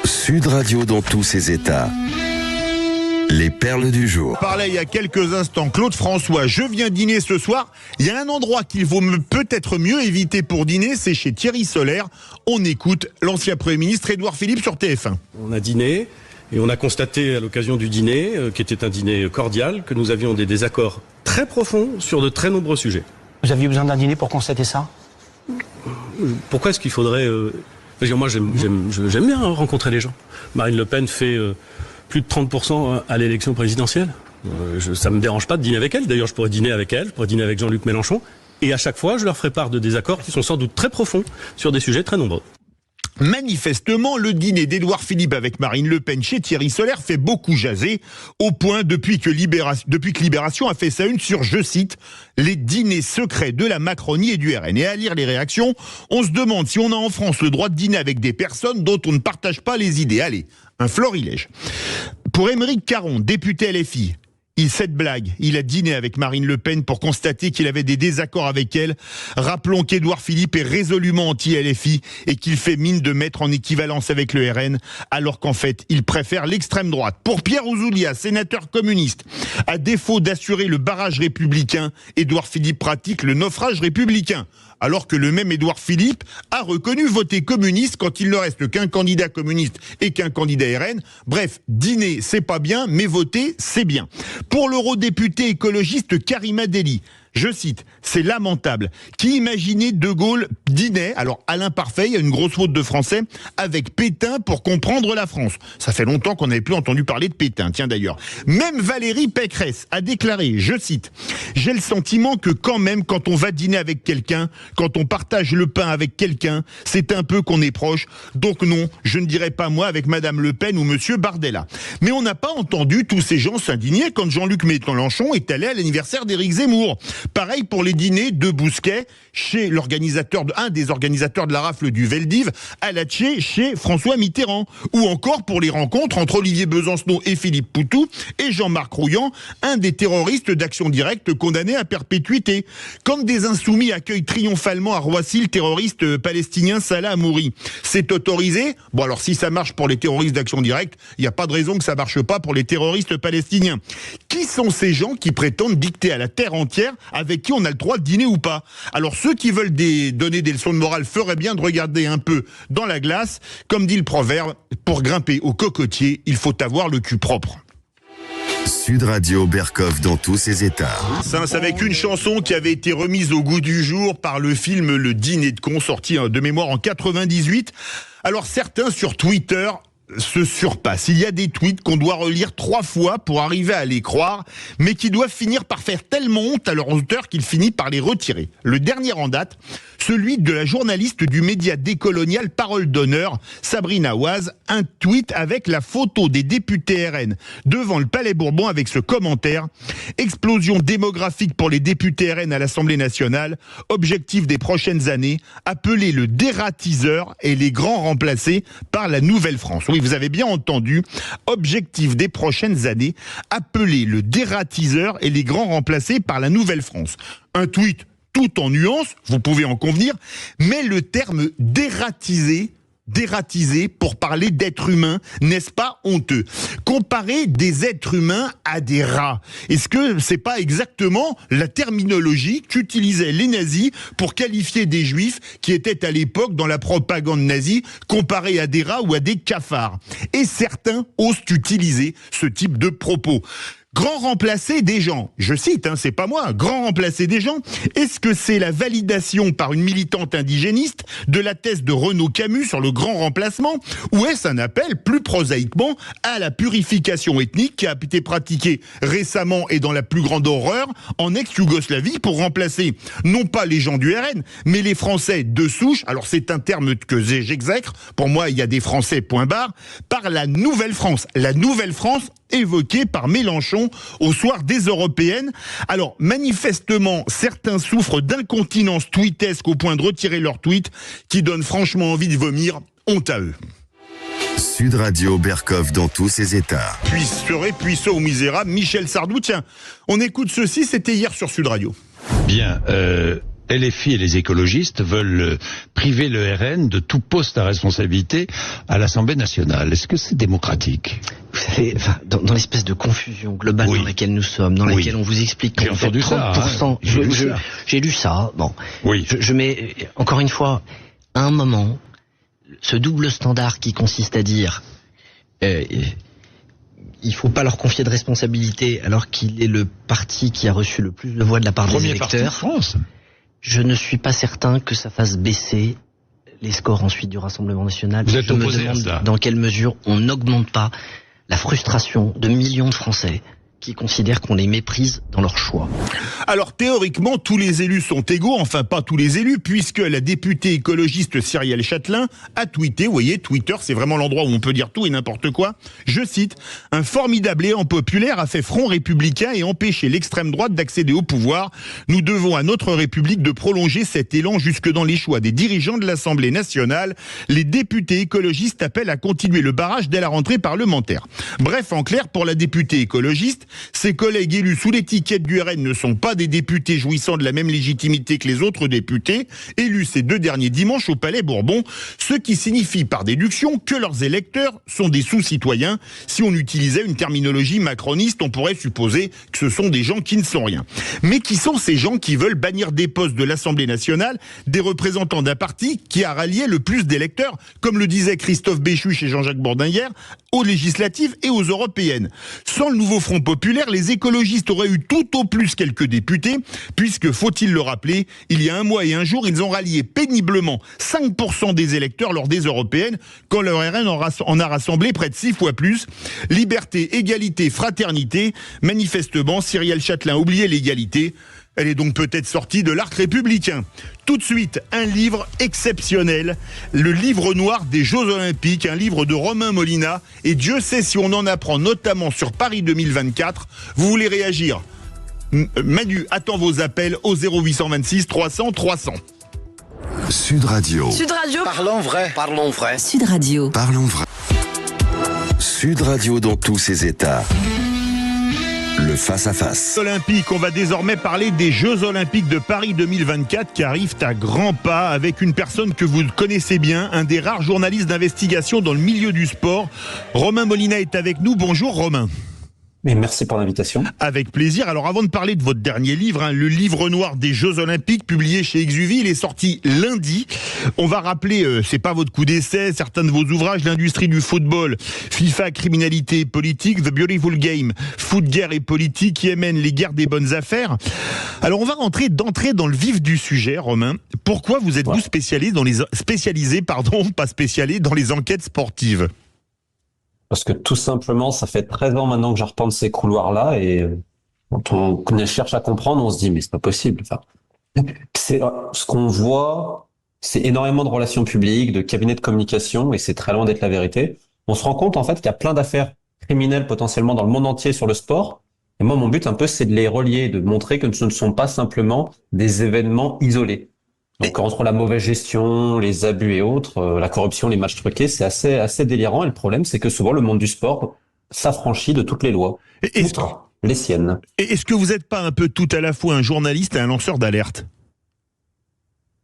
Sud Radio dans tous ses états. Les perles du jour. Parlait il y a quelques instants Claude François. Je viens dîner ce soir. Il y a un endroit qu'il vaut peut-être mieux éviter pour dîner, c'est chez Thierry Solaire. On écoute l'ancien Premier ministre Édouard Philippe sur TF1. On a dîné et on a constaté à l'occasion du dîner, qui était un dîner cordial, que nous avions des désaccords très profonds sur de très nombreux sujets. Vous aviez besoin d'un dîner pour constater ça ? Pourquoi est-ce qu'il faudrait... Moi, j'aime bien rencontrer les gens. Marine Le Pen fait plus de 30% à l'élection présidentielle. Ça me dérange pas de dîner avec elle. D'ailleurs, je pourrais dîner avec elle, je pourrais dîner avec Jean-Luc Mélenchon. Et à chaque fois, je leur ferai part de désaccords qui sont sans doute très profonds sur des sujets très nombreux. Manifestement, le dîner d'Édouard Philippe avec Marine Le Pen chez Thierry Solère fait beaucoup jaser, au point depuis que Libération a fait sa une sur, je cite, les dîners secrets de la Macronie et du RN. Et à lire les réactions, on se demande si on a en France le droit de dîner avec des personnes dont on ne partage pas les idées. Allez, un florilège. Pour Aymeric Caron, député LFI, cette blague, il a dîné avec Marine Le Pen pour constater qu'il avait des désaccords avec elle. Rappelons qu'Édouard Philippe est résolument anti-LFI et qu'il fait mine de mettre en équivalence avec le RN, alors qu'en fait, il préfère l'extrême droite. Pour Pierre Ouzoulias, sénateur communiste, à défaut d'assurer le barrage républicain, Édouard Philippe pratique le naufrage républicain. Alors que le même Édouard Philippe a reconnu voter communiste quand il ne reste qu'un candidat communiste et qu'un candidat RN. Bref, dîner, c'est pas bien, mais voter, c'est bien. Pour l'eurodéputé écologiste Karima Delli, je cite, c'est lamentable. Qui imaginait De Gaulle dîner, alors Alain Parfait, il y a une grosse faute de français, avec Pétain pour comprendre la France. Ça fait longtemps qu'on n'avait plus entendu parler de Pétain, tiens d'ailleurs. Même Valérie Pécresse a déclaré, je cite, j'ai le sentiment que quand même, quand on va dîner avec quelqu'un, quand on partage le pain avec quelqu'un, c'est un peu qu'on est proche. Donc non, je ne dirais pas moi avec Madame Le Pen ou Monsieur Bardella. Mais on n'a pas entendu tous ces gens s'indigner quand Jean-Luc Mélenchon est allé à l'anniversaire d'Éric Zemmour. Pareil pour les dîners de Bousquet chez un des organisateurs de la rafle du Veldiv, à Latché chez François Mitterrand. Ou encore pour les rencontres entre Olivier Besancenot et Philippe Poutou et Jean-Marc Rouillant, un des terroristes d'Action Directe condamné à perpétuité. Quand des insoumis accueillent triomphalement à Roissy le terroriste palestinien Salah Hamouri, c'est autorisé? Bon alors si ça marche pour les terroristes d'Action Directe, il n'y a pas de raison que ça marche pas pour les terroristes palestiniens. Qui sont ces gens qui prétendent dicter à la terre entière avec qui on a le droit de dîner ou pas? Alors ceux qui veulent donner des leçons de morale feraient bien de regarder un peu dans la glace. Comme dit le proverbe, pour grimper au cocotier, il faut avoir le cul propre. Sud Radio Berkov dans tous ses états. Ça, c'est avec une chanson qui avait été remise au goût du jour par le film Le Dîner de cons, sorti de mémoire en 98. Alors certains sur Twitter se surpasse. Il y a des tweets qu'on doit relire 3 fois pour arriver à les croire, mais qui doivent finir par faire tellement honte à leur auteur qu'il finit par les retirer. Le dernier en date, celui de la journaliste du média décolonial Parole d'Honneur, Sabrina Oise, un tweet avec la photo des députés RN devant le Palais Bourbon avec ce commentaire: explosion démographique pour les députés RN à l'Assemblée nationale, objectif des prochaines années, appeler le dératiseur et les grands remplacés par la Nouvelle-France. Oui, vous avez bien entendu, objectif des prochaines années, appeler le dératiseur et les grands remplacés par la Nouvelle-France. Un tweet tout en nuances, vous pouvez en convenir, mais le terme dératisé pour parler d'êtres humains, n'est-ce pas honteux? Comparer des êtres humains à des rats, est-ce que c'est pas exactement la terminologie qu'utilisaient les nazis pour qualifier des juifs qui étaient à l'époque dans la propagande nazie comparés à des rats ou à des cafards? Et certains osent utiliser ce type de propos. Grand remplacer des gens, je cite, c'est pas moi, grand remplacer des gens, est-ce que c'est la validation par une militante indigéniste de la thèse de Renaud Camus sur le grand remplacement, ou est-ce un appel plus prosaïquement à la purification ethnique qui a été pratiquée récemment et dans la plus grande horreur en ex-Yougoslavie pour remplacer non pas les gens du RN, mais les Français de souche, alors c'est un terme que j'exècre, pour moi il y a des Français point barre, par la Nouvelle-France. La Nouvelle-France évoquée par Mélenchon au soir des Européennes. Alors, manifestement, certains souffrent d'incontinence tweetesque au point de retirer leurs tweets qui donnent franchement envie de vomir. Honte à eux. Sud Radio Berkov dans tous ses états. Puisseux ou misérable, Michel Sardou. Tiens, on écoute ceci, c'était hier sur Sud Radio. Bien, LFI et les écologistes veulent priver le RN de tout poste à responsabilité à l'Assemblée nationale. Est-ce que c'est démocratique? Vous savez, dans l'espèce de confusion globale dans laquelle nous sommes, dans laquelle on vous explique qu'on fait 30%. J'ai lu ça. Bon, je mets encore une fois, à un moment, ce double standard qui consiste à dire il faut pas leur confier de responsabilité alors qu'il est le parti qui a reçu le plus de voix de la part des électeurs. Parti de France. Je ne suis pas certain que ça fasse baisser les scores ensuite du Rassemblement national. Vous êtes Je me opposé à demande cela. dans quelle mesure on n'augmente pas la frustration de millions de Français qui considèrent qu'on les méprise dans leur choix. Alors théoriquement, tous les élus sont égaux, enfin pas tous les élus, puisque la députée écologiste Cyrielle Châtelain a tweeté, vous voyez, Twitter c'est vraiment l'endroit où on peut dire tout et n'importe quoi, je cite, « Un formidable élan populaire a fait front républicain et empêché l'extrême droite d'accéder au pouvoir. Nous devons à notre République de prolonger cet élan jusque dans les choix des dirigeants de l'Assemblée nationale. Les députés écologistes appellent à continuer le barrage dès la rentrée parlementaire. » Bref, en clair, pour la députée écologiste, ses collègues élus sous l'étiquette du RN ne sont pas des députés jouissant de la même légitimité que les autres députés, élus ces 2 derniers dimanches au Palais Bourbon, ce qui signifie par déduction que leurs électeurs sont des sous-citoyens. Si on utilisait une terminologie macroniste, on pourrait supposer que ce sont des gens qui ne sont rien. Mais qui sont ces gens qui veulent bannir des postes de l'Assemblée nationale des représentants d'un parti qui a rallié le plus d'électeurs, comme le disait Christophe Béchu chez Jean-Jacques Bourdin hier, aux législatives et aux européennes. Sans le nouveau Front populaire, les écologistes auraient eu tout au plus quelques députés, puisque, faut-il le rappeler, il y a 1 mois et 1 jour, ils ont rallié péniblement 5% des électeurs lors des européennes, quand le RN en a rassemblé près de 6 fois plus. Liberté, égalité, fraternité. Manifestement, Cyrielle Châtelain a oublié l'égalité. Elle est donc peut-être sortie de l'arc républicain. Tout de suite, un livre exceptionnel, le livre noir des Jeux Olympiques, un livre de Romain Molina. Et Dieu sait si on en apprend notamment sur Paris 2024. Vous voulez réagir ? Manu attend vos appels au 0826 300 300. Sud Radio. Sud Radio. Parlons vrai. Parlons vrai. Sud Radio. Parlons vrai. Sud Radio dans tous ses états. Le face-à-face. Olympique, on va désormais parler des Jeux Olympiques de Paris 2024 qui arrivent à grands pas avec une personne que vous connaissez bien, un des rares journalistes d'investigation dans le milieu du sport. Romain Molina est avec nous. Bonjour Romain. Mais merci pour l'invitation. Avec plaisir. Alors avant de parler de votre dernier livre, le livre noir des Jeux Olympiques, publié chez Exuvie, il est sorti lundi. On va rappeler, c'est pas votre coup d'essai, certains de vos ouvrages, l'industrie du football, FIFA, criminalité et politique, The Beautiful Game, foot, guerre et politique, Yémen, les guerres des bonnes affaires. Alors on va d'entrer dans le vif du sujet, Romain. Pourquoi vous êtes-vous spécialisé dans les enquêtes sportives ? Parce que tout simplement, ça fait 13 ans maintenant que j'arpente ces couloirs-là et quand on cherche à comprendre, on se dit mais c'est pas possible. Enfin, c'est ce qu'on voit, c'est énormément de relations publiques, de cabinets de communication et c'est très loin d'être la vérité. On se rend compte en fait qu'il y a plein d'affaires criminelles potentiellement dans le monde entier sur le sport. Et moi, mon but un peu, c'est de les relier, de montrer que ce ne sont pas simplement des événements isolés. Donc entre la mauvaise gestion, les abus et autres, la corruption, les matchs truqués, c'est assez délirant. Et le problème, c'est que souvent le monde du sport s'affranchit de toutes les lois, outre les siennes. Et est-ce que vous n'êtes pas un peu tout à la fois un journaliste et un lanceur d'alerte ?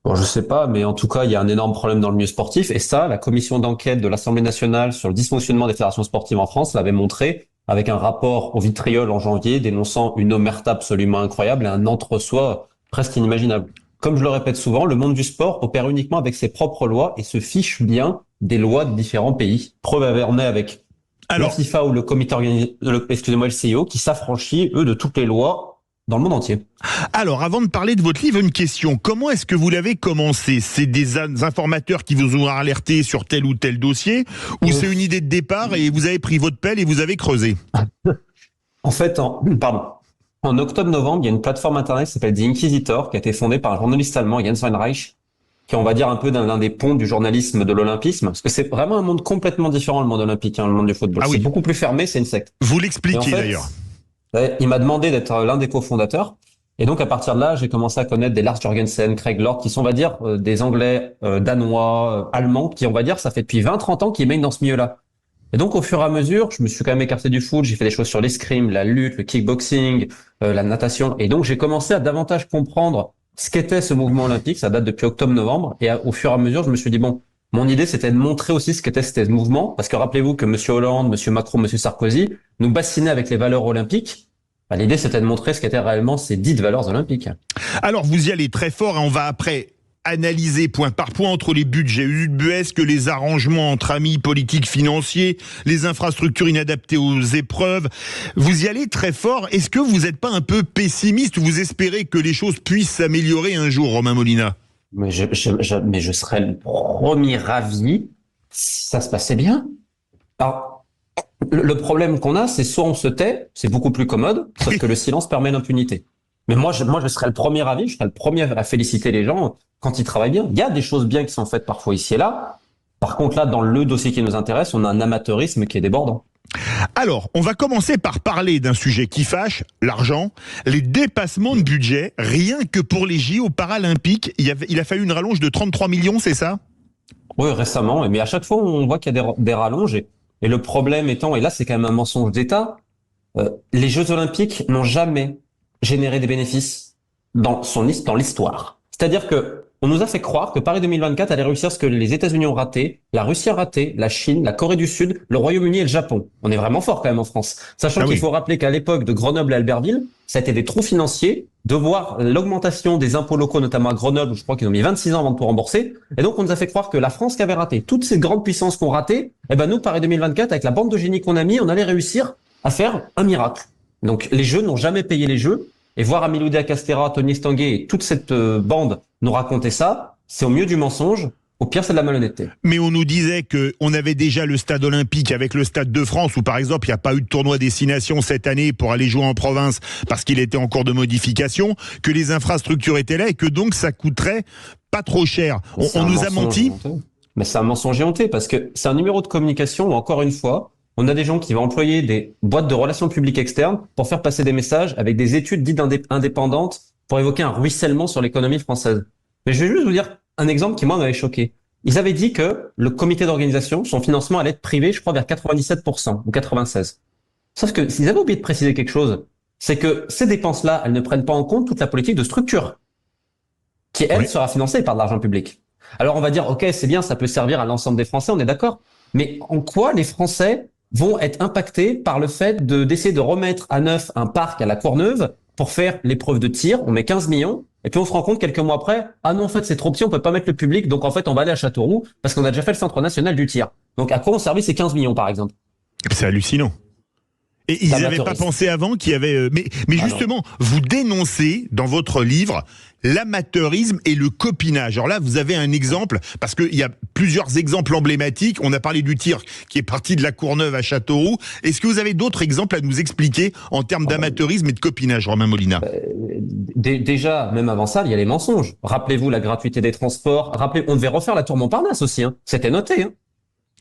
Bon, je sais pas, mais en tout cas, il y a un énorme problème dans le milieu sportif. Et ça, la commission d'enquête de l'Assemblée nationale sur le dysfonctionnement des fédérations sportives en France l'avait montré avec un rapport au vitriol en janvier dénonçant une omerta absolument incroyable et un entre-soi presque inimaginable. Comme je le répète souvent, le monde du sport opère uniquement avec ses propres lois et se fiche bien des lois de différents pays. Preuve en est avec la FIFA ou le comité le CIO qui s'affranchit, eux, de toutes les lois dans le monde entier. Alors, avant de parler de votre livre, une question. Comment est-ce que vous l'avez commencé ? C'est des informateurs qui vous ont alerté sur tel ou tel dossier ou c'est une idée de départ et vous avez pris votre pelle et vous avez creusé ? En fait, en octobre-novembre, il y a une plateforme internet qui s'appelle The Inquisitor, qui a été fondée par un journaliste allemand, Jens Weinreich, qui est, on va dire, un peu l'un des ponts du journalisme de l'olympisme, parce que c'est vraiment un monde complètement différent, le monde olympique, le monde du football. C'est beaucoup plus fermé, c'est une secte. Vous l'expliquez d'ailleurs. Il m'a demandé d'être l'un des cofondateurs, et donc à partir de là, j'ai commencé à connaître des Lars Jorgensen, Craig Lord, qui sont, on va dire, des Anglais, Danois, Allemands, qui, on va dire, ça fait depuis 20-30 ans qu'ils baignent dans ce milieu-là. Et donc, au fur et à mesure, je me suis quand même écarté du foot, j'ai fait des choses sur l'escrime, la lutte, le kickboxing, la natation. Et donc, j'ai commencé à davantage comprendre ce qu'était ce mouvement olympique. Ça date depuis octobre-novembre. Et au fur et à mesure, je me suis dit, bon, mon idée, c'était de montrer aussi ce qu'était ce mouvement. Parce que rappelez-vous que monsieur Hollande, monsieur Macron, monsieur Sarkozy nous bassinaient avec les valeurs olympiques. L'idée, c'était de montrer ce qu'étaient réellement ces dites valeurs olympiques. Alors, vous y allez très fort et on va après analyser point par point entre les budgets ubuesques, les arrangements entre amis politiques financiers, les infrastructures inadaptées aux épreuves. Vous y allez très fort. Est-ce que vous n'êtes pas un peu pessimiste ou vous espérez que les choses puissent s'améliorer un jour, Romain Molina ? Mais je serais le premier ravi si ça se passait bien. Alors, le problème qu'on a, c'est soit on se tait, c'est beaucoup plus commode, sauf que le silence permet l'impunité. Mais moi, je serais le premier ravi, je serais le premier à féliciter les gens quand ils travaillent bien. Il y a des choses bien qui sont faites parfois ici et là. Par contre, là, dans le dossier qui nous intéresse, on a un amateurisme qui est débordant. Alors, on va commencer par parler d'un sujet qui fâche, l'argent, les dépassements de budget. Rien que pour les JO paralympiques, il a fallu une rallonge de 33 millions, c'est ça? Oui, récemment. Mais à chaque fois, on voit qu'il y a des rallonges. Et le problème étant, et là, c'est quand même un mensonge d'État, les Jeux Olympiques n'ont jamais généré des bénéfices dans l'histoire. C'est-à-dire que on nous a fait croire que Paris 2024 allait réussir ce que les États-Unis ont raté, la Russie a raté, la Chine, la Corée du Sud, le Royaume-Uni et le Japon. On est vraiment fort quand même en France. Sachant qu'il faut rappeler qu'à l'époque de Grenoble et Albertville, ça a été des trous financiers de voir l'augmentation des impôts locaux, notamment à Grenoble, où je crois qu'ils ont mis 26 ans avant de tout rembourser. Et donc, on nous a fait croire que la France qui avait raté, toutes ces grandes puissances qu'on raté, nous, Paris 2024, avec la bande de génie qu'on a mis, on allait réussir à faire un miracle. Donc, les Jeux n'ont jamais payé les Jeux. Et voir Amilou Di Castera, Tony Estanguet et toute cette bande nous raconter ça, c'est au mieux du mensonge, au pire c'est de la malhonnêteté. Mais on nous disait qu'on avait déjà le stade olympique avec le Stade de France, où par exemple il n'y a pas eu de tournoi destination cette année pour aller jouer en province parce qu'il était en cours de modification, que les infrastructures étaient là et que donc ça coûterait pas trop cher. On nous a menti. Mais c'est un mensonge éhonté parce que c'est un numéro de communication où, encore une fois, on a des gens qui vont employer des boîtes de relations publiques externes pour faire passer des messages avec des études dites indépendantes pour évoquer un ruissellement sur l'économie française. Mais je vais juste vous dire un exemple qui, moi, m'avait choqué. Ils avaient dit que le comité d'organisation, son financement allait être privé, je crois, vers 97% ou 96%. Sauf que s'ils avaient oublié de préciser quelque chose, c'est que ces dépenses-là, elles ne prennent pas en compte toute la politique de structure qui, elle, sera financée par de l'argent public. Alors on va dire, ok, c'est bien, ça peut servir à l'ensemble des Français, on est d'accord. Mais en quoi les Français vont être impactés par le fait d'essayer de remettre à neuf un parc à la Courneuve pour faire l'épreuve de tir, on met 15 millions, et puis on se rend compte quelques mois après, ah non, en fait, c'est trop petit, on peut pas mettre le public, donc en fait, on va aller à Châteauroux, parce qu'on a déjà fait le Centre national du tir. Donc à quoi ont servi ces 15 millions, par exemple? C'est hallucinant. Et ils n'avaient pas pensé avant qu'il y avait... Mais justement, vous dénoncez dans votre livre l'amateurisme et le copinage. Alors là, vous avez un exemple, parce qu'il y a plusieurs exemples emblématiques. On a parlé du tir qui est parti de la Courneuve à Châteauroux. Est-ce que vous avez d'autres exemples à nous expliquer en termes d'amateurisme et de copinage, Romain Molina? Déjà, même avant ça, il y a les mensonges. Rappelez-vous la gratuité des transports. On devait refaire la tour Montparnasse aussi. C'était noté.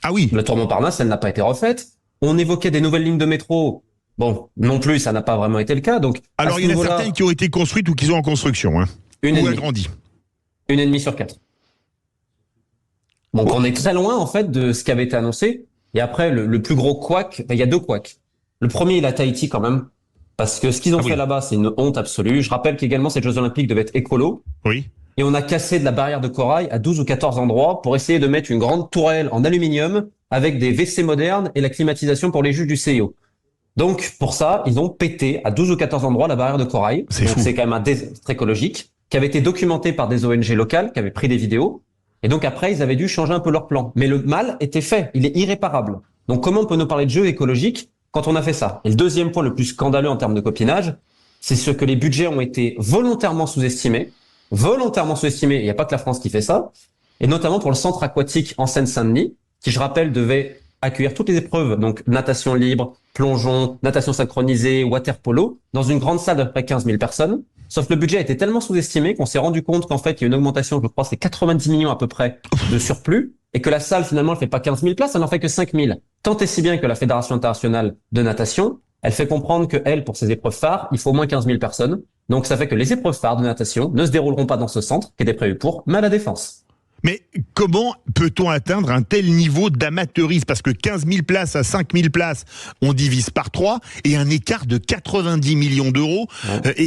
Ah oui. La tour Montparnasse, elle n'a pas été refaite. On évoquait des nouvelles lignes de métro. Bon, non plus, ça n'a pas vraiment été le cas. Donc, alors, il y en a certaines qui ont été construites ou qui sont en construction, ou agrandies. 1,5 sur 4. Donc, on est très loin, en fait, de ce qui avait été annoncé. Et après, le plus gros couac, il y a deux couacs. Le premier, il est à Tahiti, quand même. Parce que ce qu'ils ont fait là-bas, c'est une honte absolue. Je rappelle qu'également, ces Jeux Olympiques devaient être écolos. Oui. Et on a cassé de la barrière de corail à 12 ou 14 endroits pour essayer de mettre une grande tourelle en aluminium avec des WC modernes et la climatisation pour les juges du CIO. Donc, pour ça, ils ont pété à 12 ou 14 endroits la barrière de corail. Donc, c'est quand même un désastre écologique qui avait été documenté par des ONG locales qui avaient pris des vidéos. Et donc, après, ils avaient dû changer un peu leur plan. Mais le mal était fait. Il est irréparable. Donc, comment on peut nous parler de jeux écologiques quand on a fait ça? Et le deuxième point le plus scandaleux en termes de copinage, c'est ce que les budgets ont été volontairement sous-estimés. Volontairement sous-estimés. Il n'y a pas que la France qui fait ça. Et notamment pour le centre aquatique en Seine-Saint-Denis, qui, je rappelle, devait accueillir toutes les épreuves, donc natation libre, plongeon, natation synchronisée, water polo, dans une grande salle d'à peu près 15 000 personnes. Sauf que le budget a été tellement sous-estimé qu'on s'est rendu compte qu'en fait, il y a une augmentation, je crois, c'est 90 millions à peu près de surplus, et que la salle, finalement, elle fait pas 15 000 places, elle n'en fait que 5 000. Tant et si bien que la Fédération internationale de natation, elle fait comprendre que elle, pour ses épreuves phares, il faut au moins 15 000 personnes. Donc ça fait que les épreuves phares de natation ne se dérouleront pas dans ce centre, qui était prévu pour, mais à la Défense. Mais comment peut-on atteindre un tel niveau d'amateurisme? Parce que 15 000 places à 5 000 places, on divise par 3 et un écart de 90 millions d'euros.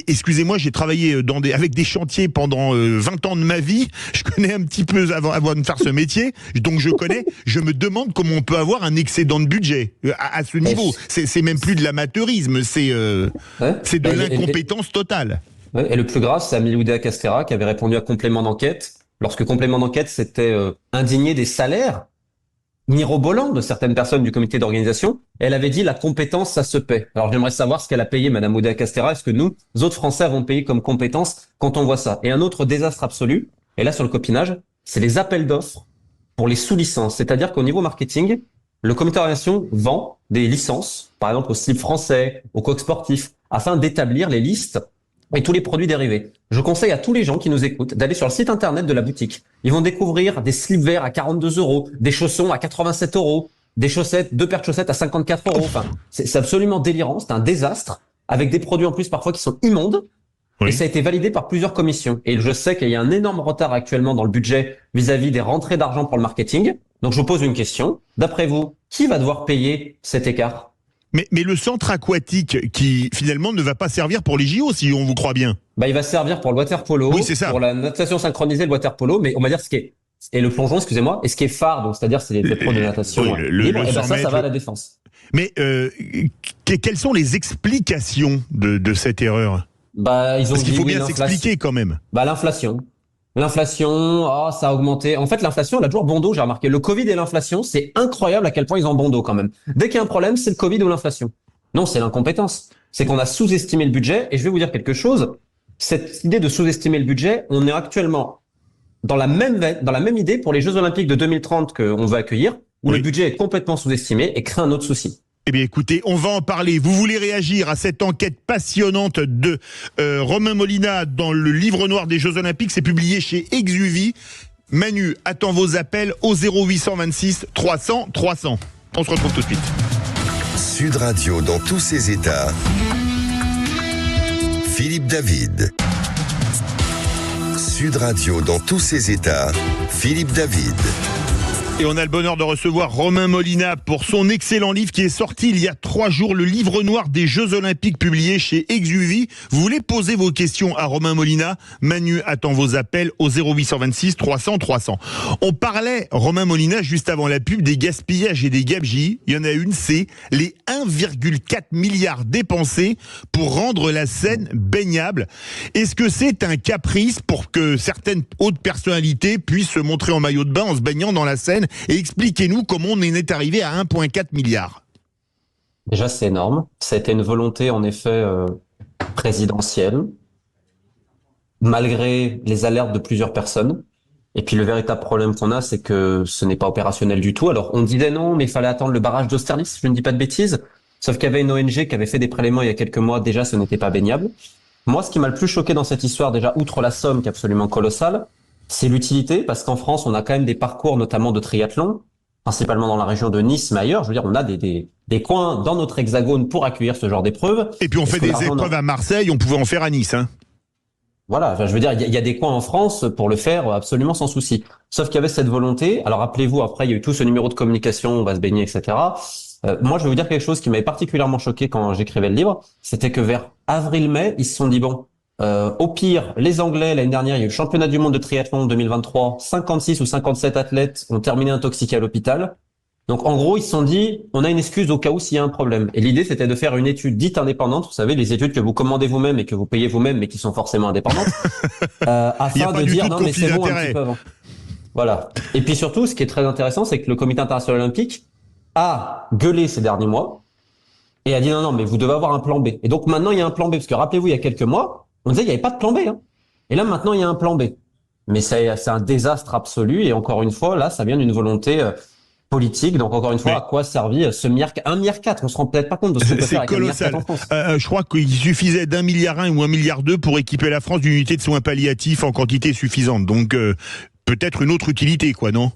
Excusez-moi, j'ai travaillé avec des chantiers pendant 20 ans de ma vie. Je connais un petit peu avant de faire ce métier. Donc je connais. Je me demande comment on peut avoir un excédent de budget à ce niveau. C'est même plus de l'amateurisme, c'est de l'incompétence totale. Et le plus grave, c'est Amilou Di Castera qui avait répondu à complément d'enquête. Lorsque complément d'enquête s'était indigné des salaires mirobolants de certaines personnes du comité d'organisation, elle avait dit la compétence, ça se paie. Alors j'aimerais savoir ce qu'elle a payé, Madame Di Castera. Est-ce que nous autres Français avons payé comme compétence quand on voit ça? Et un autre désastre absolu, Et là, sur le copinage, c'est les appels d'offres pour les sous-licences. C'est-à-dire qu'au niveau marketing, le comité d'organisation vend des licences, par exemple au slip français, au coq sportif, afin d'établir les listes et tous les produits dérivés. Je conseille à tous les gens qui nous écoutent d'aller sur le site internet de la boutique. Ils vont découvrir des slips verts à 42 €, des chaussons à 87 €, des chaussettes, 2 paires de chaussettes à 54 €. Enfin, c'est absolument délirant, c'est un désastre, avec des produits en plus parfois qui sont immondes. Oui. Et ça a été validé par plusieurs commissions. Et je sais qu'il y a un énorme retard actuellement dans le budget vis-à-vis des rentrées d'argent pour le marketing. Donc je vous pose une question. D'après vous, qui va devoir payer cet écart ? Mais le centre aquatique qui finalement ne va pas servir pour les JO, si on vous croit bien. Il va servir pour le water polo, oui, c'est ça. Pour la natation synchronisée, le water polo, mais on va dire ce qui est et le plongeon, excusez-moi, et ce qui est phare, donc c'est-à-dire c'est les pros de natation libre, et ça va à la défense. Mais quelles sont les explications de cette erreur ? Ils ont Parce qu'il faut bien s'expliquer quand même. L'inflation, ça a augmenté. En fait, l'inflation, elle a toujours bon dos, j'ai remarqué. Le Covid et l'inflation, c'est incroyable à quel point ils ont bon dos quand même. Dès qu'il y a un problème, c'est le Covid ou l'inflation. Non, c'est l'incompétence. C'est qu'on a sous-estimé le budget. Et je vais vous dire quelque chose. Cette idée de sous-estimer le budget, on est actuellement dans la même idée pour les Jeux Olympiques de 2030 qu'on veut accueillir, où le budget est complètement sous-estimé et crée un autre souci. Eh bien, écoutez, on va en parler. Vous voulez réagir à cette enquête passionnante de Romain Molina dans le livre noir des Jeux Olympiques. C'est publié chez Exuvie. Manu attend vos appels au 0826 300 300. On se retrouve tout de suite. Sud Radio dans tous ses états. Philippe David. Sud Radio dans tous ses états. Philippe David. Et on a le bonheur de recevoir Romain Molina pour son excellent livre qui est sorti il y a 3 jours, le livre noir des Jeux Olympiques publié chez Exuvie. Vous voulez poser vos questions à Romain Molina ? Manu attend vos appels au 0826 300 300. On parlait, Romain Molina, juste avant la pub, des gaspillages et des gabegies. Il y en a une, c'est les 1,4 milliard dépensés pour rendre la Seine baignable. Est-ce que c'est un caprice pour que certaines hautes personnalités puissent se montrer en maillot de bain en se baignant dans la Seine ? Et expliquez-nous comment on en est arrivé à 1,4 milliard. Déjà, c'est énorme. Ça a été une volonté, en effet, présidentielle, malgré les alertes de plusieurs personnes. Et puis, le véritable problème qu'on a, c'est que ce n'est pas opérationnel du tout. Alors, on disait non, mais il fallait attendre le barrage d'Austerlitz, je ne dis pas de bêtises. Sauf qu'il y avait une ONG qui avait fait des prélèvements il y a quelques mois. Déjà, ce n'était pas baignable. Moi, ce qui m'a le plus choqué dans cette histoire, déjà, outre la somme qui est absolument colossale, c'est l'utilité, parce qu'en France, on a quand même des parcours, notamment de triathlon, principalement dans la région de Nice, mais ailleurs. Je veux dire, on a des coins dans notre hexagone pour accueillir ce genre d'épreuves. Et puis on fait des épreuves à Marseille, on pouvait en faire à Nice. Hein. Voilà, je veux dire, il y a des coins en France pour le faire absolument sans souci. Sauf qu'il y avait cette volonté. Alors rappelez-vous, après, il y a eu tout ce numéro de communication, on va se baigner, etc. Moi, je vais vous dire quelque chose qui m'avait particulièrement choqué quand j'écrivais le livre, c'était que vers avril-mai, ils se sont dit, bon, au pire, les Anglais, l'année dernière, il y a eu le championnat du monde de triathlon 2023, 56 ou 57 athlètes ont terminé intoxiqués à l'hôpital. Donc, en gros, ils se sont dit, on a une excuse au cas où s'il y a un problème. Et l'idée, c'était de faire une étude dite indépendante. Vous savez, les études que vous commandez vous-même et que vous payez vous-même, mais qui sont forcément indépendantes. Afin de dire, non, mais c'est bon un petit peu avant. Voilà. Et puis surtout, ce qui est très intéressant, c'est que le Comité international olympique a gueulé ces derniers mois et a dit, non, mais vous devez avoir un plan B. Et donc, maintenant, il y a un plan B. Parce que rappelez-vous, il y a quelques mois, on disait, il n'y avait pas de plan B, hein. Et là, maintenant, il y a un plan B. Mais c'est un désastre absolu. Et encore une fois, là, ça vient d'une volonté politique. Donc, encore une fois, à quoi servit ce milliard, 1,4 milliard? On se rend peut-être pas compte de ce qu'on peut faire avec 1,4 milliard en France. Je crois qu'il suffisait d'1,1 milliard ou 1,2 milliard pour équiper la France d'une unité de soins palliatifs en quantité suffisante. Donc, peut-être une autre utilité, quoi, non?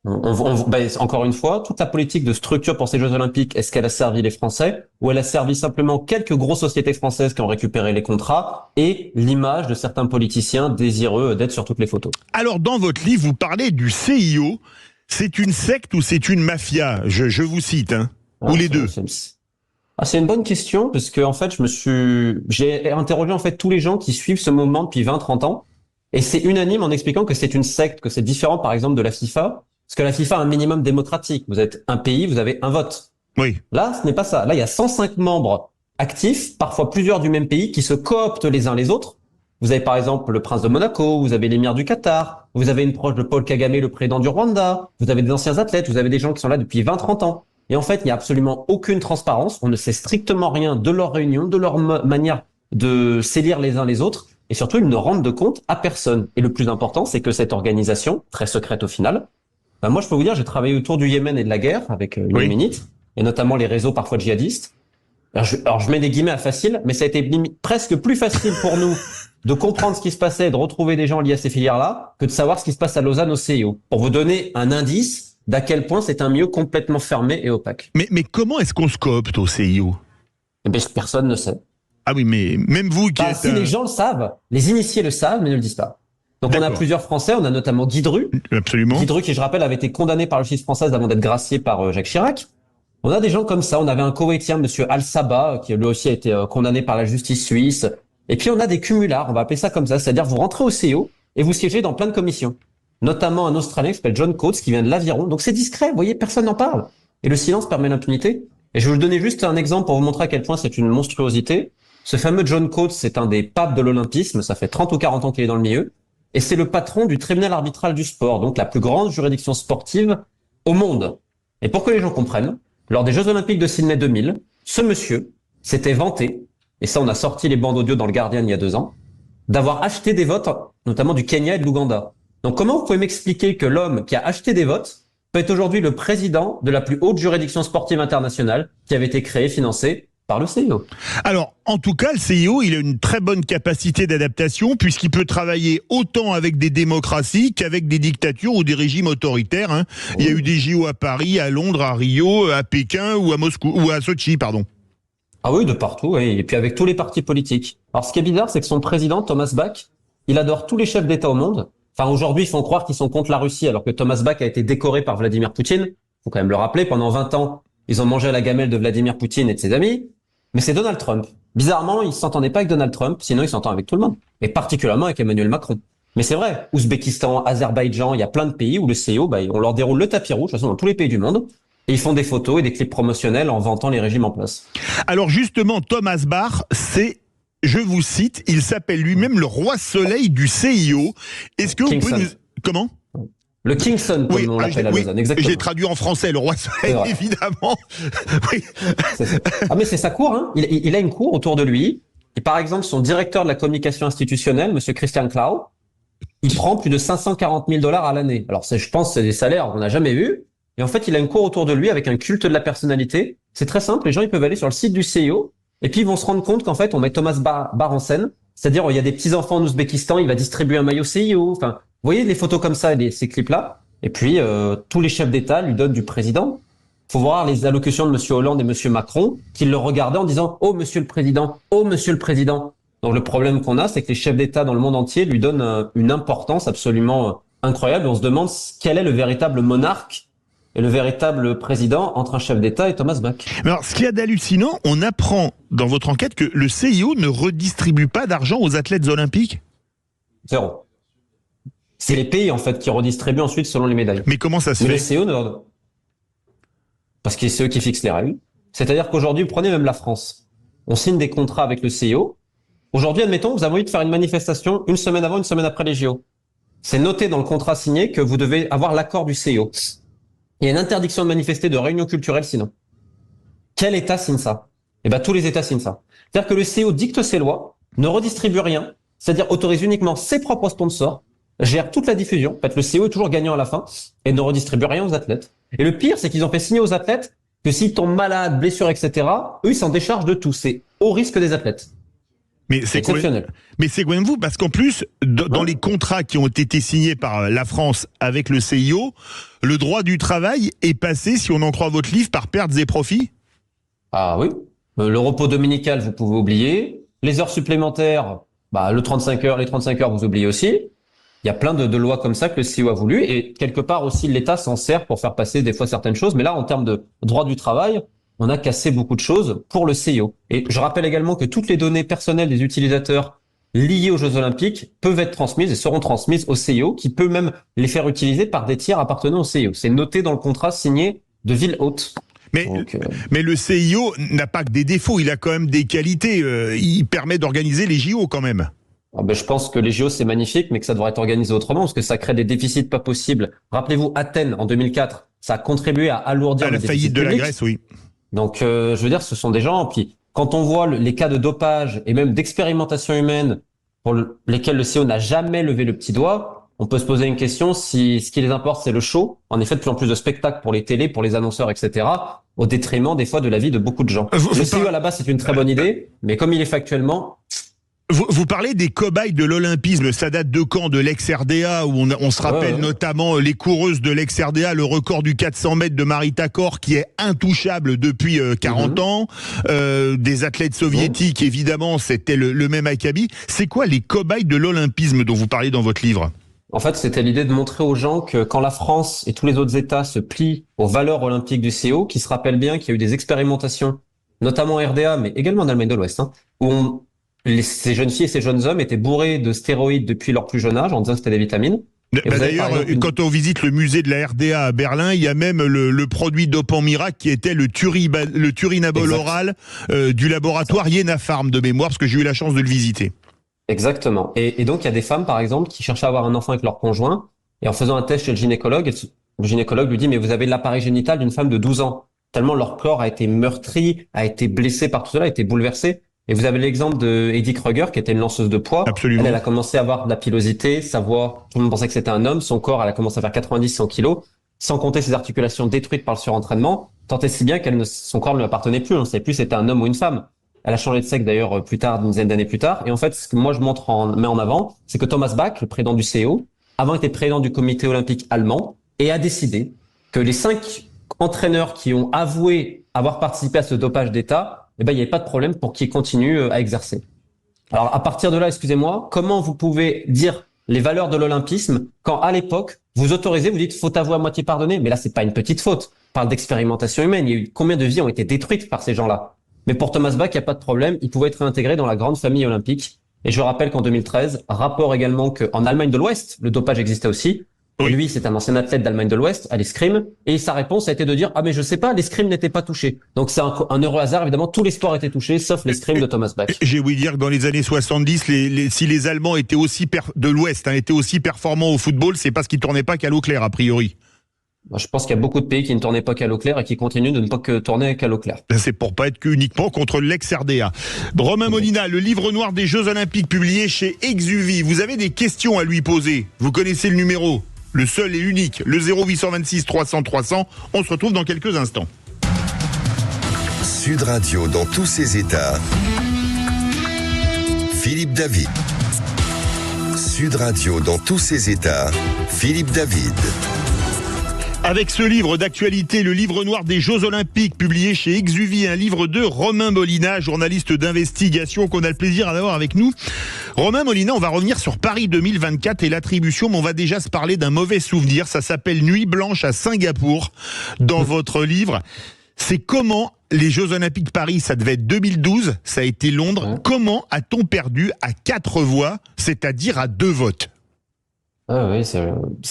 Encore une fois, toute la politique de structure pour ces Jeux Olympiques, est-ce qu'elle a servi les Français ou elle a servi simplement quelques grosses sociétés françaises qui ont récupéré les contrats et l'image de certains politiciens désireux d'être sur toutes les photos? Alors, dans votre livre, vous parlez du CIO. C'est une secte ou c'est une mafia? Je vous cite, hein. Ou les deux? C'est une bonne question parce que en fait, j'ai interrogé en fait tous les gens qui suivent ce mouvement depuis 20-30 ans et c'est unanime en expliquant que c'est une secte, que c'est différent par exemple de la FIFA. Parce que la FIFA a un minimum démocratique. Vous êtes un pays, vous avez un vote. Oui. Là, ce n'est pas ça. Là, il y a 105 membres actifs, parfois plusieurs du même pays, qui se cooptent les uns les autres. Vous avez par exemple le prince de Monaco, vous avez l'émir du Qatar, vous avez une proche de Paul Kagame, le président du Rwanda, vous avez des anciens athlètes, vous avez des gens qui sont là depuis 20-30 ans. Et en fait, il n'y a absolument aucune transparence. On ne sait strictement rien de leur réunion, de leur manière de s'élire les uns les autres. et surtout, ils ne rendent de compte à personne. Et le plus important, c'est que cette organisation, très secrète au final, moi je peux vous dire, j'ai travaillé autour du Yémen et de la guerre avec les Yéménites, et notamment les réseaux parfois djihadistes. Alors je mets des guillemets à facile, mais ça a été presque plus facile pour nous de comprendre ce qui se passait et de retrouver des gens liés à ces filières-là que de savoir ce qui se passe à Lausanne au CIO. Pour vous donner un indice d'à quel point c'est un milieu complètement fermé et opaque. Mais comment est-ce qu'on se coopte au CIO? Eh bien, personne ne sait. Ah oui, mais même vous qui êtes... Si les gens le savent, les initiés le savent, mais ne le disent pas. Donc on a plusieurs Français, on a notamment Guy Dru. Absolument. Guy Dru qui, je rappelle, avait été condamné par la justice française avant d'être gracié par Jacques Chirac. On a des gens comme ça. On avait un Koweïtien, monsieur Al-Sabah, qui lui aussi a été condamné par la justice suisse. Et puis on a des cumulards, on va appeler ça comme ça. C'est-à-dire vous rentrez au CIO et vous siégez dans plein de commissions. Notamment un Australien qui s'appelle John Coates, qui vient de l'Aviron. Donc c'est discret, vous voyez, personne n'en parle. Et le silence permet l'impunité. Et je vais vous donner juste un exemple pour vous montrer à quel point c'est une monstruosité. Ce fameux John Coates, c'est un des papes de l'olympisme. Ça fait 30 ou 40 ans qu'il est dans le milieu. Et c'est le patron du tribunal arbitral du sport, donc la plus grande juridiction sportive au monde. Et pour que les gens comprennent, lors des Jeux Olympiques de Sydney 2000, ce monsieur s'était vanté, et ça on a sorti les bandes audio dans le Guardian il y a 2 ans, d'avoir acheté des votes, notamment du Kenya et de l'Ouganda. Donc comment vous pouvez m'expliquer que l'homme qui a acheté des votes peut être aujourd'hui le président de la plus haute juridiction sportive internationale qui avait été créée, financée par le CIO? Alors, en tout cas, le CIO, il a une très bonne capacité d'adaptation puisqu'il peut travailler autant avec des démocraties qu'avec des dictatures ou des régimes autoritaires. Hein. Oui. Il y a eu des JO à Paris, à Londres, à Rio, à Pékin ou à Moscou, ou à Sochi, pardon. Ah oui, de partout, oui. Et puis avec tous les partis politiques. Alors, ce qui est bizarre, c'est que son président, Thomas Bach, il adore tous les chefs d'État au monde. Enfin, aujourd'hui, ils font croire qu'ils sont contre la Russie, alors que Thomas Bach a été décoré par Vladimir Poutine. Faut quand même le rappeler, pendant 20 ans, ils ont mangé à la gamelle de Vladimir Poutine et de ses amis. Mais c'est Donald Trump. Bizarrement, il s'entendait pas avec Donald Trump, sinon il s'entend avec tout le monde. Et particulièrement avec Emmanuel Macron. Mais c'est vrai, Ouzbékistan, Azerbaïdjan, il y a plein de pays où le CIO, on leur déroule le tapis rouge, de toute façon dans tous les pays du monde, et ils font des photos et des clips promotionnels en vantant les régimes en place. Alors justement, Thomas Bach, je vous cite, il s'appelle lui-même le roi soleil du CIO. Est-ce que vous pouvez nous... Comment ? Le Kingston, comme on l'appelle à Lausanne, exactement. J'ai traduit en français, le roi soleil, évidemment. Oui. Ah mais c'est sa cour, hein. Il a une cour autour de lui. Et par exemple, son directeur de la communication institutionnelle, monsieur Christian Klau, il prend plus de 540 000 $ à l'année. Alors je pense c'est des salaires qu'on n'a jamais vus. Et en fait, il a une cour autour de lui avec un culte de la personnalité. C'est très simple, les gens ils peuvent aller sur le site du CIO et puis ils vont se rendre compte qu'en fait, on met Thomas Bach en scène. C'est-à-dire, il y a des petits-enfants en Ouzbékistan, il va distribuer un maillot CIO. Enfin, vous voyez les photos comme ça, ces clips-là. Et puis, tous les chefs d'État lui donnent du président. Faut voir les allocutions de monsieur Hollande et monsieur Macron, qui le regardaient en disant « Oh, monsieur le président, oh, monsieur le président ». Donc, le problème qu'on a, c'est que les chefs d'État dans le monde entier lui donnent une importance absolument incroyable. Et on se demande quel est le véritable monarque et le véritable président entre un chef d'État et Thomas Bach. Mais alors, ce qu'il y a d'hallucinant, on apprend dans votre enquête que le CIO ne redistribue pas d'argent aux athlètes olympiques? Zéro. C'est les pays, en fait, qui redistribuent ensuite selon les médailles. Mais comment ça se fait? Le CIO ne... Parce que c'est eux qui fixent les règles. C'est-à-dire qu'aujourd'hui, prenez même la France. On signe des contrats avec le CIO. Aujourd'hui, admettons, vous avez envie de faire une manifestation une semaine avant, une semaine après les JO. C'est noté dans le contrat signé que vous devez avoir l'accord du CIO. Il y a une interdiction de manifester, de réunion culturelle sinon. Quel État signe ça? Eh ben, tous les États signent ça. C'est-à-dire que le CIO dicte ses lois, ne redistribue rien, c'est-à-dire autorise uniquement ses propres sponsors, gère toute la diffusion. En fait, le CIO est toujours gagnant à la fin et ne redistribue rien aux athlètes. Et le pire, c'est qu'ils ont fait signer aux athlètes que s'ils tombent malades, blessures, etc., eux, ils s'en déchargent de tout. C'est au risque des athlètes. Mais c'est exceptionnel. Mais c'est quand même vous, parce qu'en plus, dans les contrats qui ont été signés par la France avec le CIO, le droit du travail est passé, si on en croit votre livre, par pertes et profits? Ah oui. Le repos dominical, vous pouvez oublier. Les heures supplémentaires, les 35 heures, vous oubliez aussi. Il y a plein de lois comme ça que le CIO a voulu. Et quelque part aussi, l'État s'en sert pour faire passer des fois certaines choses. Mais là, en termes de droit du travail, on a cassé beaucoup de choses pour le CIO. Et je rappelle également que toutes les données personnelles des utilisateurs liées aux Jeux Olympiques peuvent être transmises et seront transmises au CIO, qui peut même les faire utiliser par des tiers appartenant au CIO. C'est noté dans le contrat signé de ville haute. Mais le CIO n'a pas que des défauts, il a quand même des qualités. Il permet d'organiser les JO quand même. Je pense que les JO c'est magnifique, mais que ça devrait être organisé autrement, parce que ça crée des déficits pas possibles. Rappelez-vous, Athènes, en 2004, ça a contribué à alourdir le déficit la faillite de la Grèce, oui. Donc, je veux dire, ce sont des gens, puis quand on voit les cas de dopage et même d'expérimentation humaine pour lesquels le CEO n'a jamais levé le petit doigt, on peut se poser une question si ce qui les importe, c'est le show. En effet, de plus en plus de spectacles pour les télés, pour les annonceurs, etc., au détriment des fois de la vie de beaucoup de gens. Le CEO à la base, c'est une très bonne idée, mais comme il est fait actuellement... Vous parlez des cobayes de l'olympisme, ça date de quand? De l'ex-RDA, où on se rappelle notamment les coureuses de l'ex-RDA, le record du 400 mètres de Marita Kor qui est intouchable depuis 40 ans, des athlètes soviétiques, évidemment, c'était le même acabit. C'est quoi les cobayes de l'olympisme dont vous parlez dans votre livre? En fait, c'était l'idée de montrer aux gens que quand la France et tous les autres États se plient aux valeurs olympiques du CO, qui se rappellent bien qu'il y a eu des expérimentations, notamment en RDA, mais également en Allemagne de l'Ouest, où ces jeunes filles et ces jeunes hommes étaient bourrés de stéroïdes depuis leur plus jeune âge, en disant que c'était des vitamines. D'ailleurs, quand on visite le musée de la RDA à Berlin, il y a même le produit dopant miracle qui était le turinabol oral du laboratoire Jena Pharm de mémoire, parce que j'ai eu la chance de le visiter. Exactement. Et donc, il y a des femmes, par exemple, qui cherchaient à avoir un enfant avec leur conjoint, et en faisant un test chez le gynécologue lui dit, mais vous avez l'appareil génital d'une femme de 12 ans. Tellement leur corps a été meurtri, a été blessé par tout cela, a été bouleversé. Et vous avez l'exemple de Heidi Kruger, qui était une lanceuse de poids. Absolument. Elle a commencé à avoir de la pilosité, sa voix, tout le monde pensait que c'était un homme. Son corps, elle a commencé à faire 90-100 kilos, sans compter ses articulations détruites par le surentraînement, tant et si bien son corps ne lui appartenait plus. On ne savait plus si c'était un homme ou une femme. Elle a changé de sexe d'ailleurs plus tard, une dizaine d'années plus tard. Et en fait, ce que moi je mets en avant, c'est que Thomas Bach, le président du CEO, avant était président du comité olympique allemand, et a décidé que les 5 entraîneurs qui ont avoué avoir participé à ce dopage d'État, il n'y avait pas de problème pour qu'ils continuent à exercer. Alors, à partir de là, excusez-moi, comment vous pouvez dire les valeurs de l'olympisme quand, à l'époque, vous autorisez, vous dites, faute avouée à moitié pardonnée, mais là, c'est pas une petite faute. On parle d'expérimentation humaine. Il y a eu combien de vies ont été détruites par ces gens-là? Mais pour Thomas Bach, il n'y a pas de problème. Il pouvait être réintégré dans la grande famille olympique. Et je rappelle qu'en 2013, rapport également qu'en Allemagne de l'Ouest, le dopage existait aussi. Et lui, c'est un ancien athlète d'Allemagne de l'Ouest, à l'escrime, et sa réponse a été de dire « Ah mais je sais pas, l'escrime n'était pas touché ». Donc c'est un heureux hasard, évidemment, tous les sports étaient touchés, sauf l'escrime de Thomas Bach. J'ai ouï dire que dans les années 70, si les Allemands étaient aussi de l'Ouest, étaient aussi performants au football, c'est parce qu'ils tournaient pas qu'à l'eau claire, a priori. Je pense qu'il y a beaucoup de pays qui ne tournaient pas qu'à l'eau claire et qui continuent de ne pas que tourner qu'à l'eau claire. C'est pour pas être uniquement contre l'ex-RDA. Romain Molina, le livre noir des Jeux Olympiques publié chez Exuvie. Vous avez des questions à lui poser. Vous connaissez le numéro, le seul et unique, le 0826 300 300. On se retrouve dans quelques instants. Sud Radio dans tous ses états. Philippe David. Sud Radio dans tous ses états. Philippe David. Avec ce livre d'actualité, le livre noir des Jeux Olympiques, publié chez Exuvie, un livre de Romain Molina, journaliste d'investigation qu'on a le plaisir d'avoir avec nous. Romain Molina, on va revenir sur Paris 2024 et l'attribution, mais on va déjà se parler d'un mauvais souvenir. Ça s'appelle Nuit blanche à Singapour, dans votre livre. C'est comment les Jeux Olympiques Paris, ça devait être 2012, ça a été Londres. Comment a-t-on perdu à 4 voix, c'est-à-dire à 2 votes? Oui,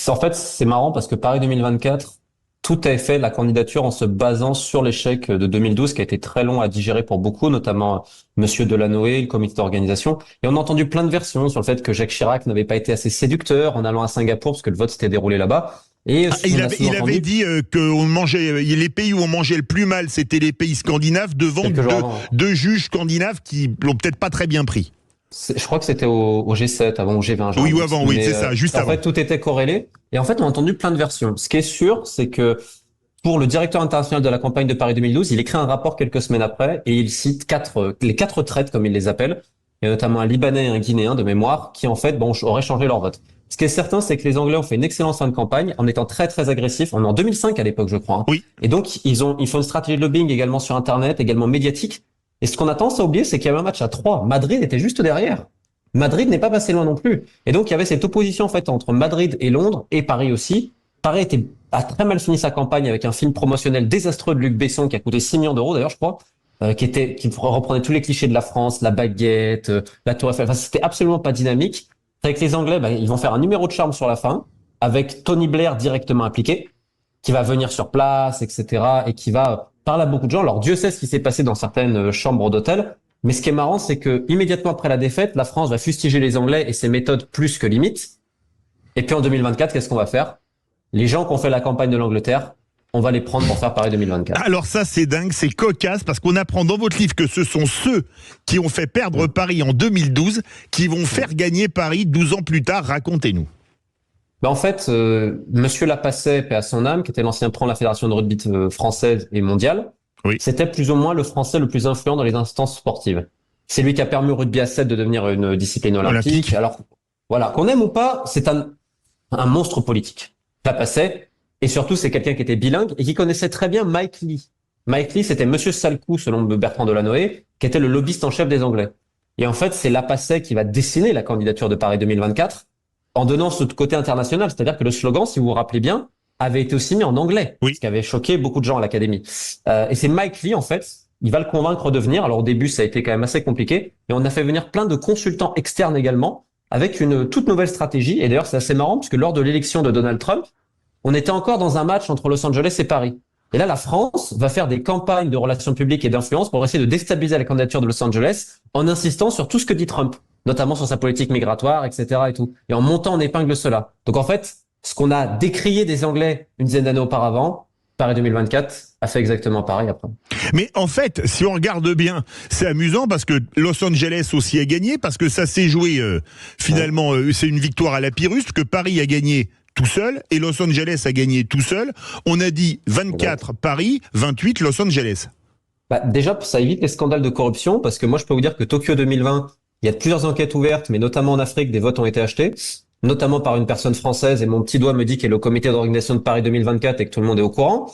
en fait, c'est marrant parce que Paris 2024, tout a fait la candidature en se basant sur l'échec de 2012 qui a été très long à digérer pour beaucoup, notamment Monsieur Delanoë, le comité d'organisation. Et on a entendu plein de versions sur le fait que Jacques Chirac n'avait pas été assez séducteur en allant à Singapour parce que le vote s'était déroulé là-bas. Et il avait dit que les pays où on mangeait le plus mal, c'était les pays scandinaves devant deux juges scandinaves qui l'ont peut-être pas très bien pris. Je crois que c'était au G7 avant, au G20. Oui, ou avant, oui, c'est ça, juste avant. En fait, tout était corrélé. Et en fait, on a entendu plein de versions. Ce qui est sûr, c'est que pour le directeur international de la campagne de Paris 2012, il écrit un rapport quelques semaines après et il cite les 4 traites, comme il les appelle. Il y a notamment un Libanais et un Guinéen de mémoire qui, en fait, auraient changé leur vote. Ce qui est certain, c'est que les Anglais ont fait une excellente fin de campagne en étant très, très agressifs. On est en 2005 à l'époque, je crois. Oui. Et donc, ils font une stratégie de lobbying également sur Internet, également médiatique. Et ce qu'on a tendance à oublier, c'est qu'il y avait un match à 3. Madrid était juste derrière. Madrid n'est pas passé loin non plus. Et donc, il y avait cette opposition, en fait, entre Madrid et Londres, et Paris aussi. Paris a très mal fini sa campagne avec un film promotionnel désastreux de Luc Besson qui a coûté 6 millions d'euros, d'ailleurs, je crois, qui reprenait tous les clichés de la France, la baguette, la tour Eiffel. Enfin, c'était absolument pas dynamique. Avec les Anglais, ils vont faire un numéro de charme sur la fin, avec Tony Blair directement impliqué, qui va venir sur place, etc., et qui va parler à beaucoup de gens. Alors, Dieu sait ce qui s'est passé dans certaines chambres d'hôtel. Mais ce qui est marrant, c'est que immédiatement après la défaite, la France va fustiger les Anglais et ses méthodes plus que limites. Et puis en 2024, qu'est-ce qu'on va faire? Les gens qui ont fait la campagne de l'Angleterre on va les prendre pour faire Paris 2024. Alors ça, c'est dingue, c'est cocasse, parce qu'on apprend dans votre livre que ce sont ceux qui ont fait perdre Paris en 2012 qui vont faire gagner Paris 12 ans plus tard. Racontez-nous. En fait, Monsieur Lapasset, paix à son âme, qui était l'ancien patron de la Fédération de rugby française et mondiale, c'était plus ou moins le Français le plus influent dans les instances sportives. C'est lui qui a permis au rugby à 7 de devenir une discipline olympique. Alors, voilà, qu'on aime ou pas, c'est un monstre politique. Lapasset. Et surtout, c'est quelqu'un qui était bilingue et qui connaissait très bien Mike Lee. Mike Lee, c'était Monsieur Salcou, selon Bertrand Delanoë, qui était le lobbyiste en chef des Anglais. Et en fait, c'est Lapasset qui va dessiner la candidature de Paris 2024 en donnant ce côté international. C'est-à-dire que le slogan, si vous vous rappelez bien, avait été aussi mis en anglais, ce qui avait choqué beaucoup de gens à l'Académie. Et c'est Mike Lee, en fait, il va le convaincre de venir. Alors au début, ça a été quand même assez compliqué. Et on a fait venir plein de consultants externes également, avec une toute nouvelle stratégie. Et d'ailleurs, c'est assez marrant, puisque lors de l'élection de Donald Trump, on était encore dans un match entre Los Angeles et Paris. Et là, la France va faire des campagnes de relations publiques et d'influence pour essayer de déstabiliser la candidature de Los Angeles en insistant sur tout ce que dit Trump, notamment sur sa politique migratoire, etc. et tout, et en montant en épingle cela. Donc en fait, ce qu'on a décrié des Anglais une dizaine d'années auparavant, Paris 2024 a fait exactement pareil après. Mais en fait, si on regarde bien, c'est amusant parce que Los Angeles aussi a gagné, parce que ça s'est joué finalement, c'est une victoire à la Pyrrhus, que Paris a gagné tout seul et Los Angeles a gagné tout seul. On a dit 24 Paris, 28 Los Angeles. Déjà, ça évite les scandales de corruption, parce que moi je peux vous dire que Tokyo 2020, il y a plusieurs enquêtes ouvertes, mais notamment en Afrique, des votes ont été achetés, notamment par une personne française, et mon petit doigt me dit qu'elle est au comité d'organisation de Paris 2024 et que tout le monde est au courant.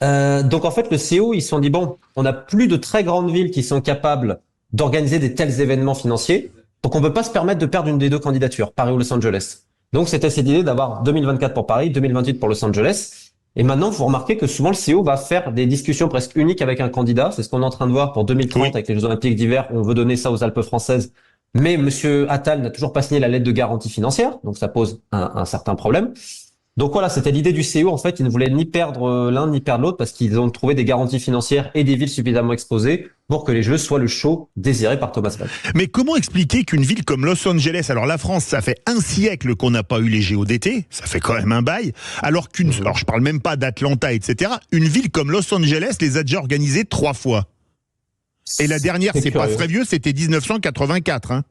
Donc en fait, le CEO, ils se sont dit, bon, on n'a plus de très grandes villes qui sont capables d'organiser des tels événements financiers, donc on ne peut pas se permettre de perdre une des deux candidatures, Paris ou Los Angeles. Donc c'était cette idée d'avoir 2024 pour Paris, 2028 pour Los Angeles. Et maintenant, vous remarquez que souvent le CEO va faire des discussions presque uniques avec un candidat. C'est ce qu'on est en train de voir pour 2030 avec les Jeux Olympiques d'hiver. On veut donner ça aux Alpes françaises. Mais Monsieur Attal n'a toujours pas signé la lettre de garantie financière. Donc ça pose un certain problème. Donc voilà, c'était l'idée du CEO. En fait, ils ne voulaient ni perdre l'un ni perdre l'autre parce qu'ils ont trouvé des garanties financières et des villes suffisamment exposées pour que les Jeux soient le show désiré par Thomas Bach. Mais comment expliquer qu'une ville comme Los Angeles, alors la France, ça fait un siècle qu'on n'a pas eu les JO d'été, ça fait quand même un bail, alors je parle même pas d'Atlanta, etc. Une ville comme Los Angeles les a déjà organisées 3 fois. Et la dernière, c'est pas très vieux, c'était 1984, hein.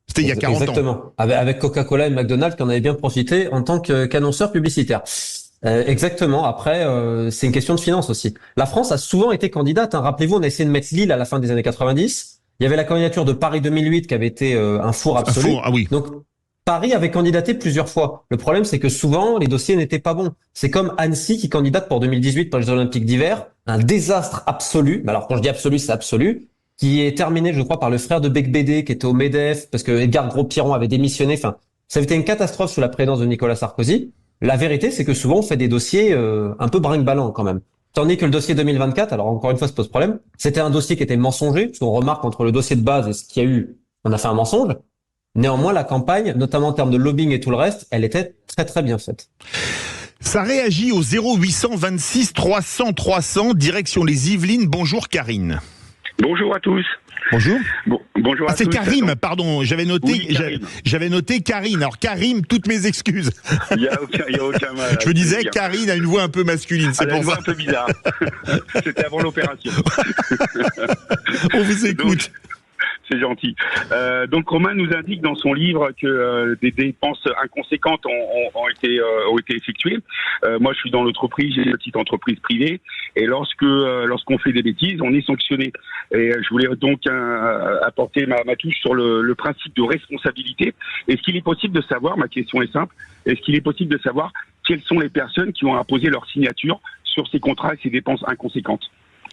C'était il y a 40 ans. Exactement. Avec Coca-Cola et McDonald's qui en avaient bien profité en tant qu'annonceurs publicitaires. Exactement. Après, c'est une question de finance aussi. La France a souvent été candidate. Hein. Rappelez-vous, on a essayé de mettre Lille à la fin des années 90. Il y avait la candidature de Paris 2008 qui avait été un four absolu. Donc, Paris avait candidaté plusieurs fois. Le problème, c'est que souvent, les dossiers n'étaient pas bons. C'est comme Annecy qui candidate pour 2018 pour les Jeux Olympiques d'hiver. Un désastre absolu. Mais alors, quand je dis absolu, c'est absolu. Qui est terminé, je crois, par le frère de Becbédé, qui était au MEDEF, parce que Edgar Gros-Piron avait démissionné. Enfin, ça avait été une catastrophe sous la présidence de Nicolas Sarkozy. La vérité, c'est que souvent, on fait des dossiers un peu brinque-ballant quand même. Tandis que le dossier 2024, alors encore une fois, ça pose problème, c'était un dossier qui était mensonger, parce qu'on remarque entre le dossier de base et ce qu'il y a eu, on a fait un mensonge. Néanmoins, la campagne, notamment en termes de lobbying et tout le reste, elle était très très bien faite. Ça réagit au 0826 300 300, direction les Yvelines. Bonjour Karine. Bonjour à tous. Bonjour. Bonjour à tous. C'est Karim, pardon. J'avais noté Karine. Alors Karim, toutes mes excuses. Il y a aucun mal. Je me disais, Karine a une voix un peu masculine. C'est pour ça. Un peu bizarre. C'était avant l'opération. On vous écoute. C'est gentil. Donc Romain nous indique dans son livre que des dépenses inconséquentes ont été effectuées. Moi, je suis dans l'entreprise, j'ai une petite entreprise privée, et lorsqu'on fait des bêtises, on est sanctionné. Et je voulais donc apporter ma touche sur le principe de responsabilité. Est-ce qu'il est possible de savoir, ma question est simple, est-ce qu'il est possible de savoir quelles sont les personnes qui ont apposé leur signature sur ces contrats et ces dépenses inconséquentes?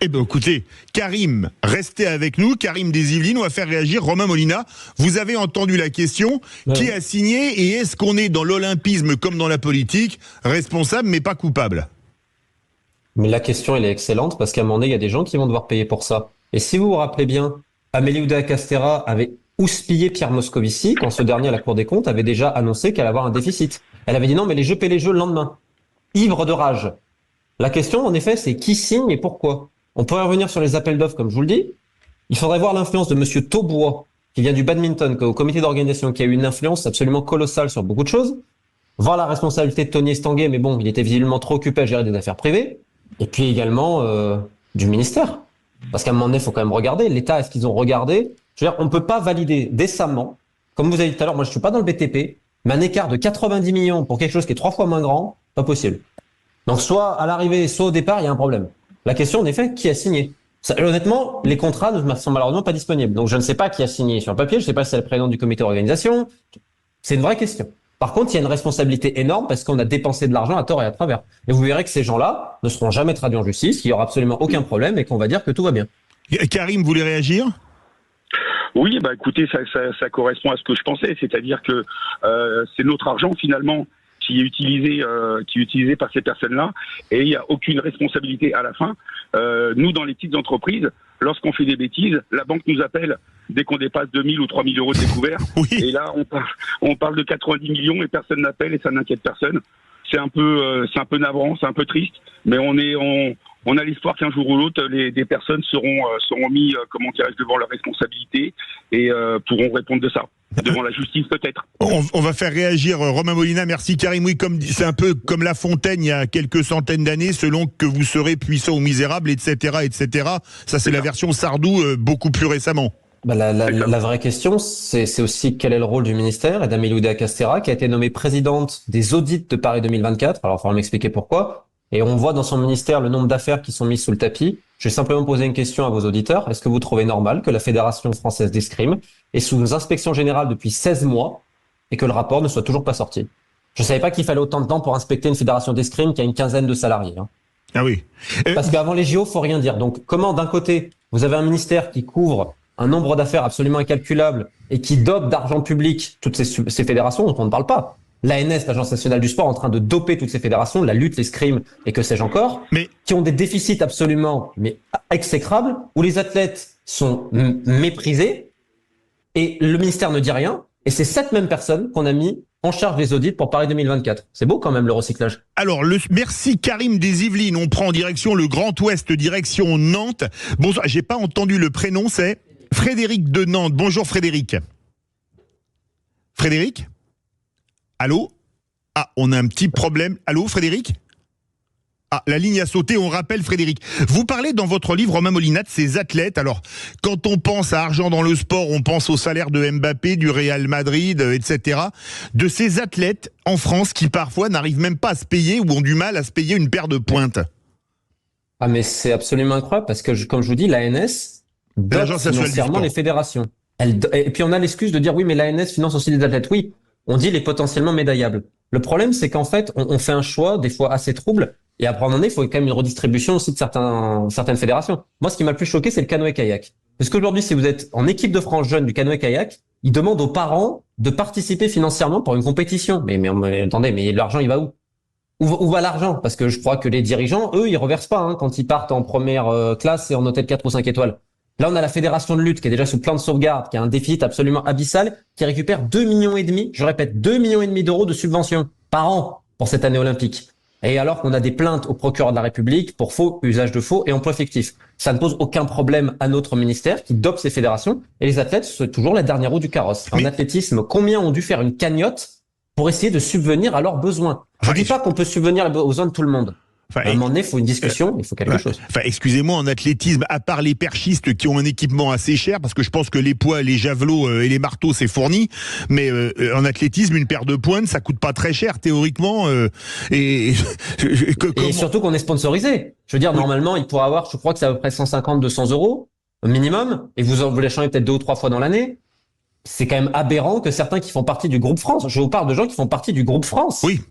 Eh bien, écoutez, Karim, restez avec nous. Karim des Yvelines, on va faire réagir Romain Molina. Vous avez entendu la question. Qui a signé et est-ce qu'on est dans l'olympisme comme dans la politique, responsable mais pas coupable? Mais la question, elle est excellente parce qu'à un moment donné, il y a des gens qui vont devoir payer pour ça. Et si vous vous rappelez bien, Amélie Oudéa-Castéra avait houspillé Pierre Moscovici quand ce dernier à la Cour des comptes avait déjà annoncé qu'elle allait avoir un déficit. Elle avait dit non, mais les Jeux paient les Jeux le lendemain. Ivre de rage. La question, en effet, c'est qui signe et pourquoi? On pourrait revenir sur les appels d'offres, comme je vous le dis. Il faudrait voir l'influence de Monsieur Taubois, qui vient du badminton, au comité d'organisation, qui a eu une influence absolument colossale sur beaucoup de choses. Voir la responsabilité de Tony Estanguet, mais bon, il était visiblement trop occupé à gérer des affaires privées. et puis également du ministère. Parce qu'à un moment donné, il faut quand même regarder. L'État, est-ce qu'ils ont regardé? Je veux dire, on ne peut pas valider décemment, comme vous avez dit tout à l'heure, moi je ne suis pas dans le BTP, mais un écart de 90 millions pour quelque chose qui est 3 fois moins grand, pas possible. Donc soit à l'arrivée, soit au départ, il y a un problème. La question, en effet, qui a signé? Honnêtement, les contrats ne sont malheureusement pas disponibles. Donc je ne sais pas qui a signé sur le papier, je ne sais pas si c'est le président du comité d'organisation. C'est une vraie question. Par contre, il y a une responsabilité énorme parce qu'on a dépensé de l'argent à tort et à travers. Et vous verrez que ces gens-là ne seront jamais traduits en justice, qu'il n'y aura absolument aucun problème et qu'on va dire que tout va bien. Karim, vous voulez réagir? Oui, bah écoutez, ça correspond à ce que je pensais, c'est-à-dire que c'est notre argent finalement qui est utilisé par ces personnes-là, et il n'y a aucune responsabilité à la fin. Nous, dans les petites entreprises, lorsqu'on fait des bêtises, la banque nous appelle dès qu'on dépasse 2000 ou 3000 euros de découvert, oui. Et là, on parle de 90 millions et personne n'appelle et ça n'inquiète personne. C'est un peu navrant, c'est un peu triste, mais on a l'espoir qu'un jour ou l'autre, des personnes seront mis, devant leurs responsabilités et pourront répondre de ça. Devant la justice, peut-être. On va faire réagir Romain Molina. Merci Karim. Oui, c'est un peu comme La Fontaine il y a quelques centaines d'années, selon que vous serez puissant ou misérable, etc., etc. Ça, c'est la version Sardou beaucoup plus récemment. La vraie question, c'est aussi quel est le rôle du ministère et d'Amélie Oudéa-Castéra, qui a été nommée présidente des audits de Paris 2024. Alors, il faudra m'expliquer pourquoi. Et on voit dans son ministère le nombre d'affaires qui sont mises sous le tapis. Je vais simplement poser une question à vos auditeurs. Est-ce que vous trouvez normal que la Fédération française d'escrime est sous inspection générale depuis 16 mois et que le rapport ne soit toujours pas sorti? Je ne savais pas qu'il fallait autant de temps pour inspecter une fédération d'escrime qui a une quinzaine de salariés. Ah oui. Parce qu'avant les JO, faut rien dire. Donc, comment, d'un côté, vous avez un ministère qui couvre un nombre d'affaires absolument incalculable et qui dope d'argent public toutes ces fédérations dont on ne parle pas? L'ANS, l'Agence nationale du sport, en train de doper toutes ces fédérations, la lutte, l'escrime et que sais-je encore, qui ont des déficits absolument exécrables, où les athlètes sont méprisés et le ministère ne dit rien. Et c'est cette même personne qu'on a mis en charge des audits pour Paris 2024. C'est beau quand même le recyclage. Alors, merci Karim des Yvelines. On prend en direction le Grand Ouest, direction Nantes. Bonjour, j'ai pas entendu le prénom, c'est Frédéric de Nantes. Bonjour Frédéric. Frédéric ? Allô? Ah, on a un petit problème. Allô, Frédéric? Ah, la ligne a sauté, on rappelle Frédéric. Vous parlez dans votre livre, Romain Molina, de ces athlètes. Alors, quand on pense à argent dans le sport, on pense au salaire de Mbappé, du Real Madrid, etc. De ces athlètes en France qui parfois n'arrivent même pas à se payer ou ont du mal à se payer une paire de pointes. Ah, mais c'est absolument incroyable parce que, comme je vous dis, l'ANS dote financièrement les fédérations. Et puis on a l'excuse de dire oui, mais l'ANS finance aussi les athlètes. Oui. On dit les potentiellement médaillables. Le problème, c'est qu'en fait, on fait un choix, des fois assez trouble, et après, à un moment donné, il faut quand même une redistribution aussi de certaines fédérations. Moi, ce qui m'a le plus choqué, c'est le canoë-kayak. Parce qu'aujourd'hui, si vous êtes en équipe de France jeune du canoë-kayak, ils demandent aux parents de participer financièrement pour une compétition. Mais attendez, mais l'argent, il va où? Où va l'argent? Parce que je crois que les dirigeants, eux, ils reversent pas quand ils partent en première classe et en hôtel 4 ou 5 étoiles. Là, on a la fédération de lutte qui est déjà sous plan de sauvegarde, qui a un déficit absolument abyssal, qui récupère 2,5 millions, je répète, 2,5 millions d'euros de subventions par an pour cette année olympique. Et alors qu'on a des plaintes au procureur de la République pour faux, usage de faux et emploi fictif. Ça ne pose aucun problème à notre ministère qui dope ces fédérations. Et les athlètes, c'est toujours la dernière roue du carrosse. En athlétisme, combien ont dû faire une cagnotte pour essayer de subvenir à leurs besoins? Je ne dis pas qu'on peut subvenir aux besoins de tout le monde. À un moment donné, il faut une discussion, il faut quelque chose. Excusez-moi, en athlétisme, à part les perchistes qui ont un équipement assez cher, parce que je pense que les poids, les javelots et les marteaux, c'est fourni, mais en athlétisme, une paire de pointes, ça coûte pas très cher, théoriquement. Et surtout qu'on est sponsorisé. Je veux dire, normalement, il pourrait avoir, je crois que c'est à peu près 150-200 euros minimum, et vous les changez peut-être 2 ou 3 fois dans l'année. C'est quand même aberrant que certains qui font partie du groupe France, je vous parle de gens qui font partie du groupe France. Oui.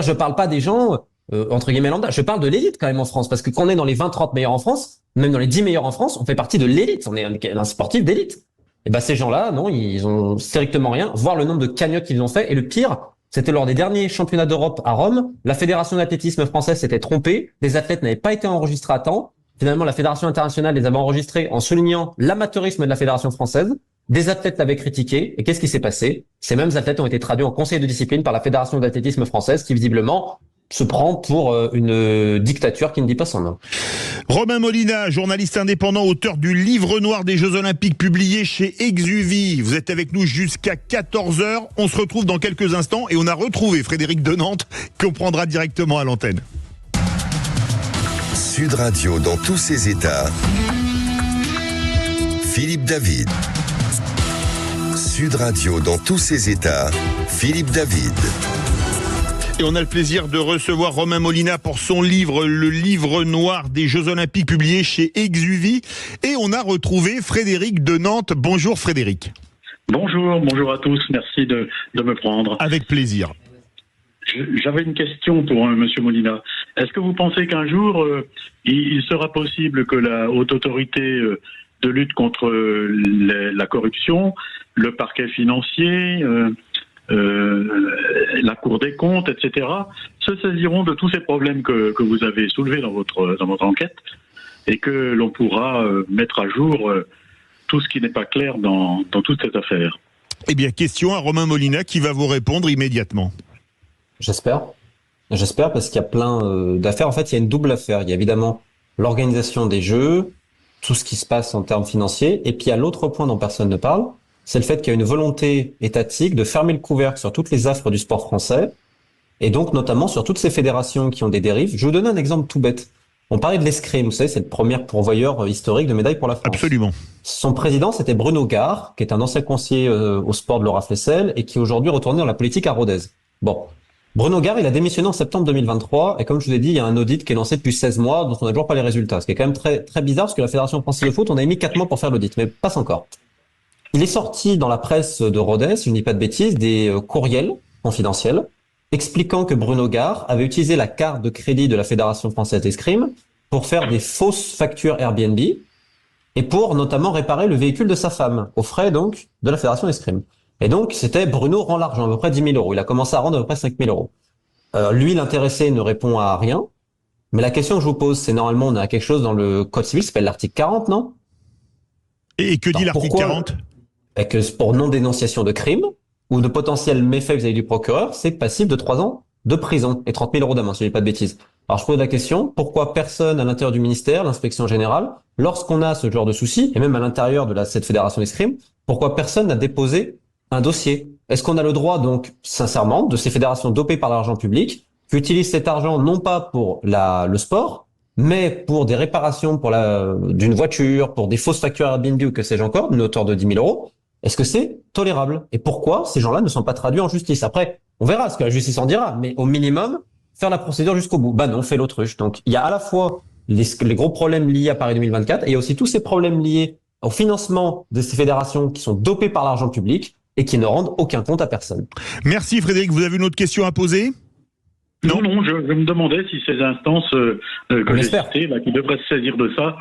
Je parle pas des gens... entre guillemets lambda. Je parle de l'élite quand même en France, parce que quand on est dans les 20-30 meilleurs en France, même dans les 10 meilleurs en France, on fait partie de l'élite. On est un sportif d'élite. Et ben ces gens-là, non, ils ont strictement rien. Voir le nombre de cagnottes qu'ils ont fait. Et le pire, c'était lors des derniers championnats d'Europe à Rome. La fédération d'athlétisme française s'était trompée. Les athlètes n'avaient pas été enregistrés à temps. Finalement, la fédération internationale les avait enregistrés en soulignant l'amateurisme de la fédération française. Des athlètes l'avaient critiqué. Et qu'est-ce qui s'est passé? Ces mêmes athlètes ont été traduits en conseil de discipline par la fédération d'athlétisme française, qui visiblement se prend pour une dictature qui ne dit pas son nom. Romain Molina, journaliste indépendant, auteur du livre noir des Jeux Olympiques publié chez Exuvie. Vous êtes avec nous jusqu'à 14h. On se retrouve dans quelques instants et on a retrouvé Frédéric de Nantes qu'on prendra directement à l'antenne. Sud Radio dans tous ses états. Philippe David. Sud Radio dans tous ses états. Philippe David. Et on a le plaisir de recevoir Romain Molina pour son livre, le livre noir des Jeux Olympiques, publié chez Exuvie. Et on a retrouvé Frédéric de Nantes. Bonjour Frédéric. Bonjour à tous. Merci de me prendre. Avec plaisir. J'avais une question pour Monsieur Molina. Est-ce que vous pensez qu'un jour, il sera possible que la haute autorité de lutte contre la corruption, le parquet financier, la Cour des comptes, etc., se saisiront de tous ces problèmes que vous avez soulevés dans votre enquête et que l'on pourra mettre à jour tout ce qui n'est pas clair dans toute cette affaire? Eh bien, question à Romain Molina qui va vous répondre immédiatement. J'espère parce qu'il y a plein d'affaires. En fait, il y a une double affaire. Il y a évidemment l'organisation des Jeux, tout ce qui se passe en termes financiers, et puis il y a l'autre point dont personne ne parle, c'est le fait qu'il y a une volonté étatique de fermer le couvercle sur toutes les affres du sport français, et donc notamment sur toutes ces fédérations qui ont des dérives. Je vais vous donner un exemple tout bête. On parlait de l'escrime, vous savez, c'est le premier pourvoyeur historique de médailles pour la France. Absolument. Son président, c'était Bruno Gare, qui est un ancien conseiller au sport de Laura Flessel, et qui est aujourd'hui retourné dans la politique à Rodez. Bon. Bruno Gare, il a démissionné en septembre 2023, et comme je vous ai dit, il y a un audit qui est lancé depuis 16 mois, dont on n'a toujours pas les résultats. Ce qui est quand même très, très bizarre, parce que la Fédération française de foot, on a mis 4 mois pour faire l'audit, mais passe encore. Il est sorti dans la presse de Rodez, je ne dis pas de bêtises, des courriels confidentiels, expliquant que Bruno Gare avait utilisé la carte de crédit de la Fédération française d'escrime pour faire des fausses factures Airbnb, et pour notamment réparer le véhicule de sa femme, aux frais donc de la Fédération d'escrime. Et donc, c'était Bruno rend l'argent, à peu près 10 000 euros. Il a commencé à rendre à peu près 5 000 euros. Lui, l'intéressé, ne répond à rien. Mais la question que je vous pose, c'est normalement, on a quelque chose dans le Code civil, ça s'appelle l'article 40, non? Et que dit l'article 40? Et que pour non-dénonciation de crime, ou de potentiel méfait vis-à-vis du procureur, c'est passible de 3 ans de prison et 30 000 euros d'amende, si je dis pas de bêtises. Alors, je pose la question, pourquoi personne à l'intérieur du ministère, l'inspection générale, lorsqu'on a ce genre de soucis, et même à l'intérieur de cette fédération d'escrime, pourquoi personne n'a déposé un dossier? Est-ce qu'on a le droit, donc, sincèrement, de ces fédérations dopées par l'argent public, qui utilisent cet argent non pas pour le sport, mais pour des réparations d'une voiture, pour des fausses factures Airbnb ou que sais-je encore, d'une hauteur de 10 000 euros? Est-ce que c'est tolérable? Et pourquoi ces gens-là ne sont pas traduits en justice? Après, on verra ce que la justice en dira, mais au minimum, faire la procédure jusqu'au bout. Bah non, on fait l'autruche. Donc, il y a à la fois les gros problèmes liés à Paris 2024, et il y a aussi tous ces problèmes liés au financement de ces fédérations qui sont dopées par l'argent public, et qui ne rendent aucun compte à personne. Merci Frédéric, vous avez une autre question à poser? Non, je me demandais si ces instances que j'ai citées, qui devraient se saisir de ça,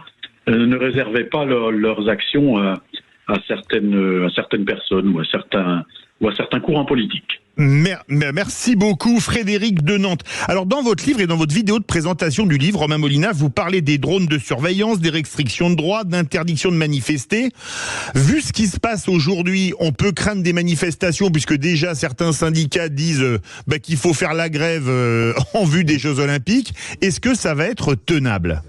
ne réservaient pas leurs actions à certaines personnes ou à certains courants politiques. Merci beaucoup Frédéric de Nantes. Alors dans votre livre et dans votre vidéo de présentation du livre, Romain Molina, vous parlez des drones de surveillance, des restrictions de droits, d'interdiction de manifester. Vu ce qui se passe aujourd'hui, on peut craindre des manifestations puisque déjà certains syndicats disent qu'il faut faire la grève en vue des Jeux Olympiques. Est-ce que ça va être tenable ?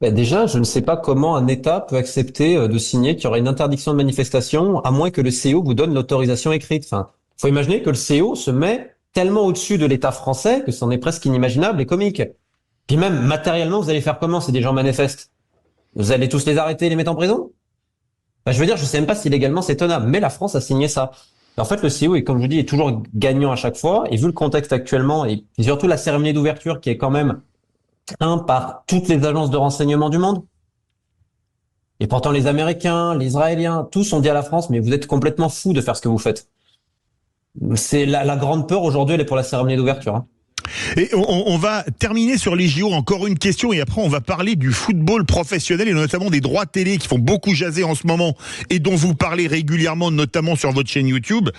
Déjà, je ne sais pas comment un État peut accepter de signer qu'il y aura une interdiction de manifestation à moins que le CO vous donne l'autorisation écrite. Faut imaginer que le CO se met tellement au-dessus de l'État français que c'en est presque inimaginable et comique. Puis même, matériellement, vous allez faire comment si des gens manifestent? Vous allez tous les arrêter et les mettre en prison? Je veux dire, je sais même pas si légalement c'est tenable, mais la France a signé ça. Et en fait, le CO, comme je vous dis, est toujours gagnant à chaque fois, et vu le contexte actuellement, et surtout la cérémonie d'ouverture qui est quand même par toutes les agences de renseignement du monde. Et pourtant, les Américains, les Israéliens, tous ont dit à la France, mais vous êtes complètement fous de faire ce que vous faites. C'est la grande peur aujourd'hui, elle est pour la cérémonie d'ouverture. Et on va terminer sur les JO, encore une question, et après on va parler du football professionnel et notamment des droits télé qui font beaucoup jaser en ce moment et dont vous parlez régulièrement, notamment sur votre chaîne YouTube.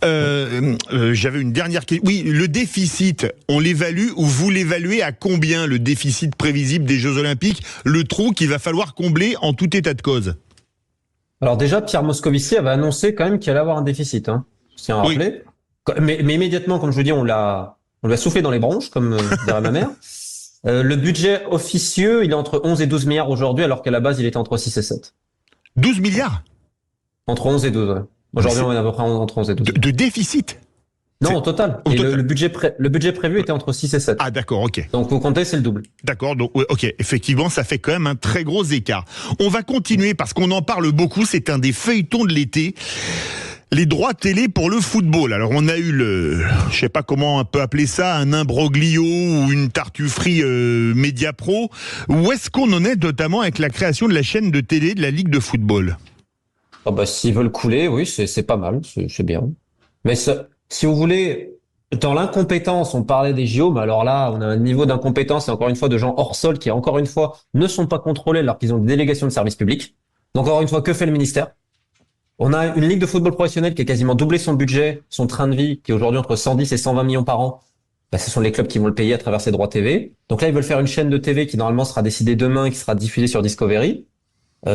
J'avais une dernière question. Oui, le déficit, on l'évalue ou vous l'évaluez à combien, le déficit prévisible des Jeux Olympiques, le trou qu'il va falloir combler en tout état de cause? Alors déjà, Pierre Moscovici avait annoncé quand même qu'il allait avoir un déficit. Je tiens à rappeler. Mais immédiatement, comme je vous dis, on lui a soufflé dans les bronches, comme dirait ma mère. Le budget officieux, il est entre 11 et 12 milliards aujourd'hui, alors qu'à la base, il était entre 6 et 7. 12 milliards? Entre 11 et 12, ouais. Aujourd'hui, on est à peu près entre 11 et 12. De déficit? Non, au total. Et le budget prévu était entre 6 et 7. Ah d'accord, ok. Donc vous comptez, c'est le double. D'accord, donc ok, effectivement, ça fait quand même un très gros écart. On va continuer parce qu'on en parle beaucoup, c'est un des feuilletons de l'été. Les droits télé pour le football. Alors on a eu je sais pas comment on peut appeler ça, un imbroglio ou une tartufferie Mediapro. Où est-ce qu'on en est notamment avec la création de la chaîne de télé de la Ligue de football? Oh bah, s'ils veulent couler, oui, c'est pas mal, c'est bien. Mais si vous voulez, dans l'incompétence, on parlait des JO, mais alors là, on a un niveau d'incompétence et encore une fois de gens hors sol qui, encore une fois, ne sont pas contrôlés alors qu'ils ont des délégations de service public. Donc encore une fois, que fait le ministère? On a une ligue de football professionnel qui a quasiment doublé son budget, son train de vie, qui est aujourd'hui entre 110 et 120 millions par an. Bah, ce sont les clubs qui vont le payer à travers ces droits TV. Donc là, ils veulent faire une chaîne de TV qui normalement sera décidée demain et qui sera diffusée sur Discovery.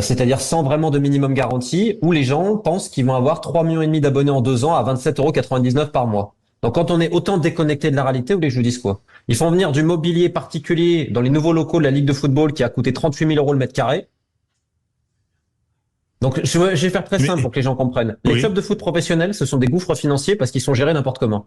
C'est-à-dire sans vraiment de minimum garantie, où les gens pensent qu'ils vont avoir 3,5 millions d'abonnés en 2 ans à 27,99 € par mois. Donc quand on est autant déconnecté de la réalité, vous voulez que je vous dise quoi? Ils font venir du mobilier particulier dans les nouveaux locaux de la Ligue de football qui a coûté 38 000 € le mètre carré. Donc je vais faire très simple pour que les gens comprennent. Les clubs de foot professionnels, ce sont des gouffres financiers parce qu'ils sont gérés n'importe comment.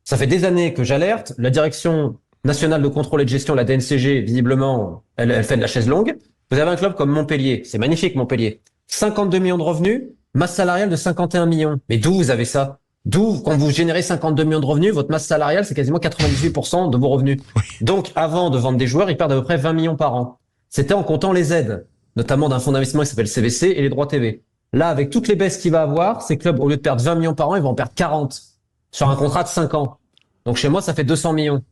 Ça fait des années que j'alerte. La Direction nationale de contrôle et de gestion, la DNCG, visiblement, elle fait de la chaise longue. Vous avez un club comme Montpellier. C'est magnifique, Montpellier. 52 millions de revenus, masse salariale de 51 millions. Mais d'où vous avez ça? D'où, quand vous générez 52 millions de revenus, votre masse salariale, c'est quasiment 98% de vos revenus. Donc, avant de vendre des joueurs, ils perdent à peu près 20 millions par an. C'était en comptant les aides, notamment d'un fonds d'investissement qui s'appelle CVC et les droits TV. Là, avec toutes les baisses qu'il va avoir, ces clubs, au lieu de perdre 20 millions par an, ils vont en perdre 40 sur un contrat de 5 ans. Donc, chez moi, ça fait 200 millions.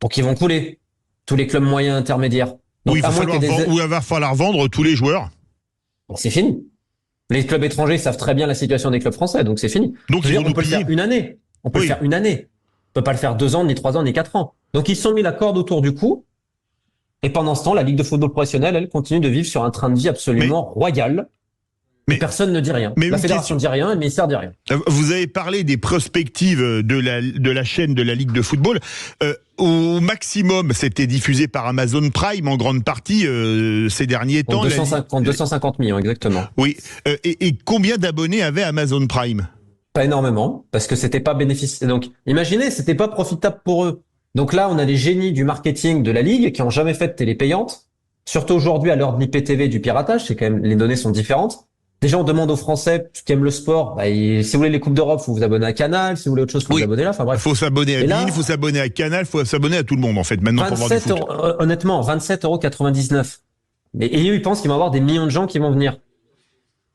Donc, ils vont couler. Tous les clubs moyens intermédiaires. Donc, il va falloir vendre tous les joueurs. C'est fini. Les clubs étrangers savent très bien la situation des clubs français, donc c'est fini. Donc on peut le faire une année. On peut le faire une année. On peut pas le faire 2 ans, ni 3 ans, ni 4 ans. Donc ils se sont mis la corde autour du cou. Et pendant ce temps, la Ligue de football professionnel, elle continue de vivre sur un train de vie absolument royal. Mais personne ne dit rien. La fédération ne dit rien, le ministère ne dit rien. Vous avez parlé des perspectives de la chaîne de la Ligue de football. Au maximum, c'était diffusé par Amazon Prime en grande partie ces derniers temps. 250 millions, exactement. Oui. Et combien d'abonnés avait Amazon Prime? Pas énormément, parce que c'était pas bénéficiaire. Donc, imaginez, c'était pas profitable pour eux. Donc là, on a les génies du marketing de la Ligue qui ont jamais fait de télé payante. Surtout aujourd'hui, à l'heure de l'IPTV et du piratage, c'est quand même, les données sont différentes. Déjà, on demande aux Français qui aiment le sport, si vous voulez les Coupes d'Europe, faut vous abonner à Canal, si vous voulez autre chose, faut vous abonner là. Enfin bref. Faut s'abonner à BeIN, faut s'abonner à Canal, faut s'abonner à tout le monde en fait. Maintenant, pour voir du foot. Honnêtement, 27,99 €. Mais et ils pensent qu'il va y avoir des millions de gens qui vont venir.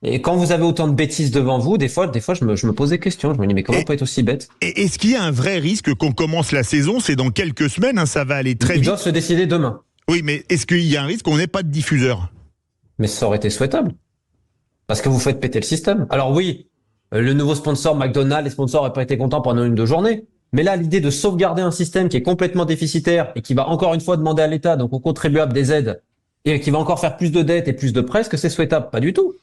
Et quand vous avez autant de bêtises devant vous, des fois, je me pose des questions. Je me dis, mais comment on peut être aussi bête? Et est-ce qu'il y a un vrai risque qu'on commence la saison? C'est dans quelques semaines, ça va aller très vite. Ils doivent se décider demain. Oui, mais est-ce qu'il y a un risque qu'on n'ait pas de diffuseur? Mais ça aurait été souhaitable. Parce que vous faites péter le système. Alors oui, le nouveau sponsor McDonald's, les sponsors n'auraient pas été contents pendant 1 ou 2 journées. Mais là, l'idée de sauvegarder un système qui est complètement déficitaire et qui va encore une fois demander à l'État, donc aux contribuables, des aides, et qui va encore faire plus de dettes et plus de prêts, est-ce que c'est souhaitable? Pas du tout.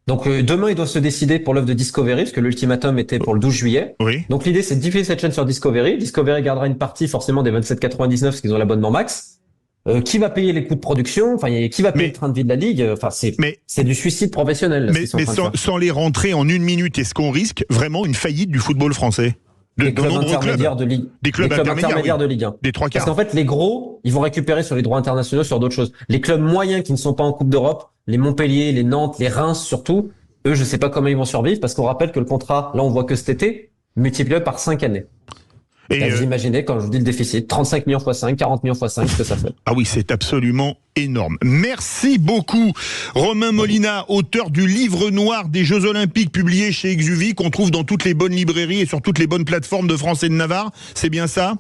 Donc demain, ils doivent se décider pour l'œuvre de Discovery, parce que l'ultimatum était pour le 12 juillet. Oui. Donc l'idée, c'est de diffuser cette chaîne sur Discovery. Discovery gardera une partie forcément des 27,99 parce qu'ils ont l'abonnement max. Qui va payer les coûts de production? Enfin, qui va payer le train de vie de la Ligue? Enfin, c'est du suicide professionnel. Mais sans les rentrer en 1 minute, est-ce qu'on risque vraiment une faillite du football français? Des clubs intermédiaires de Ligue. Des clubs intermédiaires de Ligue 1. Des 3/4. Parce qu'en fait, les gros, ils vont récupérer sur les droits internationaux sur d'autres choses. Les clubs moyens qui ne sont pas en Coupe d'Europe, les Montpellier, les Nantes, les Reims surtout, eux, je sais pas comment ils vont survivre parce qu'on rappelle que le contrat, là, on voit que cet été, multiplié par 5 années. Et vous imaginez, quand je vous dis le déficit, 35 millions x 5, 40 millions x 5, ce que ça fait. Ah oui, c'est absolument énorme. Merci beaucoup, Romain Molina, auteur du livre noir des Jeux Olympiques, publié chez Exuvie, qu'on trouve dans toutes les bonnes librairies et sur toutes les bonnes plateformes de France et de Navarre. C'est bien ça?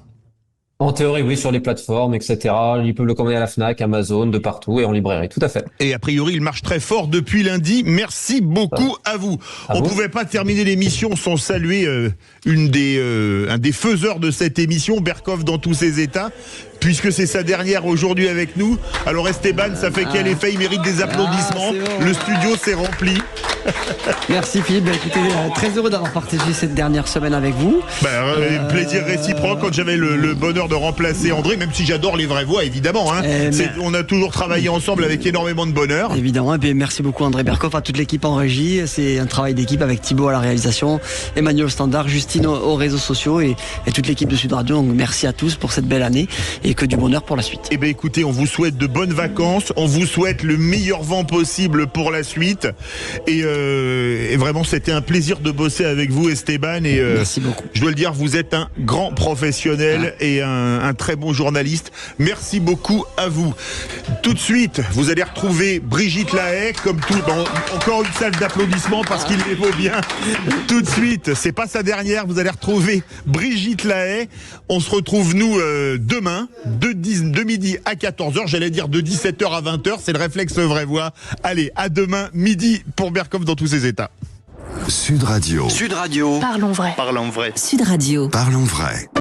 En théorie, oui, sur les plateformes, etc. Ils peuvent le commander à la Fnac, Amazon, de partout et en librairie, tout à fait. Et a priori, il marche très fort depuis lundi. Merci beaucoup à vous. On pouvait pas terminer l'émission sans saluer un des faiseurs de cette émission, Berkoff dans tous ses états, puisque c'est sa dernière aujourd'hui avec nous. Alors Esteban, ça fait quel effet? Il mérite des applaudissements. Le studio s'est rempli. Merci Philippe. Écoutez, très heureux d'avoir partagé cette dernière semaine avec vous. Plaisir réciproque quand j'avais le bonheur de remplacer André, même si j'adore les vraies voix, évidemment. On a toujours travaillé ensemble avec énormément de bonheur. Évidemment. Et puis merci beaucoup André Berkoff, à toute l'équipe en régie. C'est un travail d'équipe avec Thibaut à la réalisation, Emmanuel au standard, Justine aux réseaux sociaux et toute l'équipe de Sud Radio. Donc merci à tous pour cette belle année et que du bonheur pour la suite. Eh bien écoutez, on vous souhaite de bonnes vacances, on vous souhaite le meilleur vent possible pour la suite et vraiment c'était un plaisir de bosser avec vous Esteban et merci beaucoup. Je dois le dire, vous êtes un grand professionnel et un très bon journaliste. Merci beaucoup à vous. Tout de suite, vous allez retrouver Brigitte Lahaie, comme tout, encore une salle d'applaudissements parce qu'il les vaut bien. Tout de suite, c'est pas sa dernière, vous allez retrouver Brigitte Lahaie. On se retrouve nous demain de midi à 14h, j'allais dire de 17h à 20h, c'est le réflexe vraie voix. Allez, à demain midi pour Berkoff dans tous ses états. Sud Radio. Sud Radio. Parlons vrai. Parlons vrai. Sud Radio. Parlons vrai.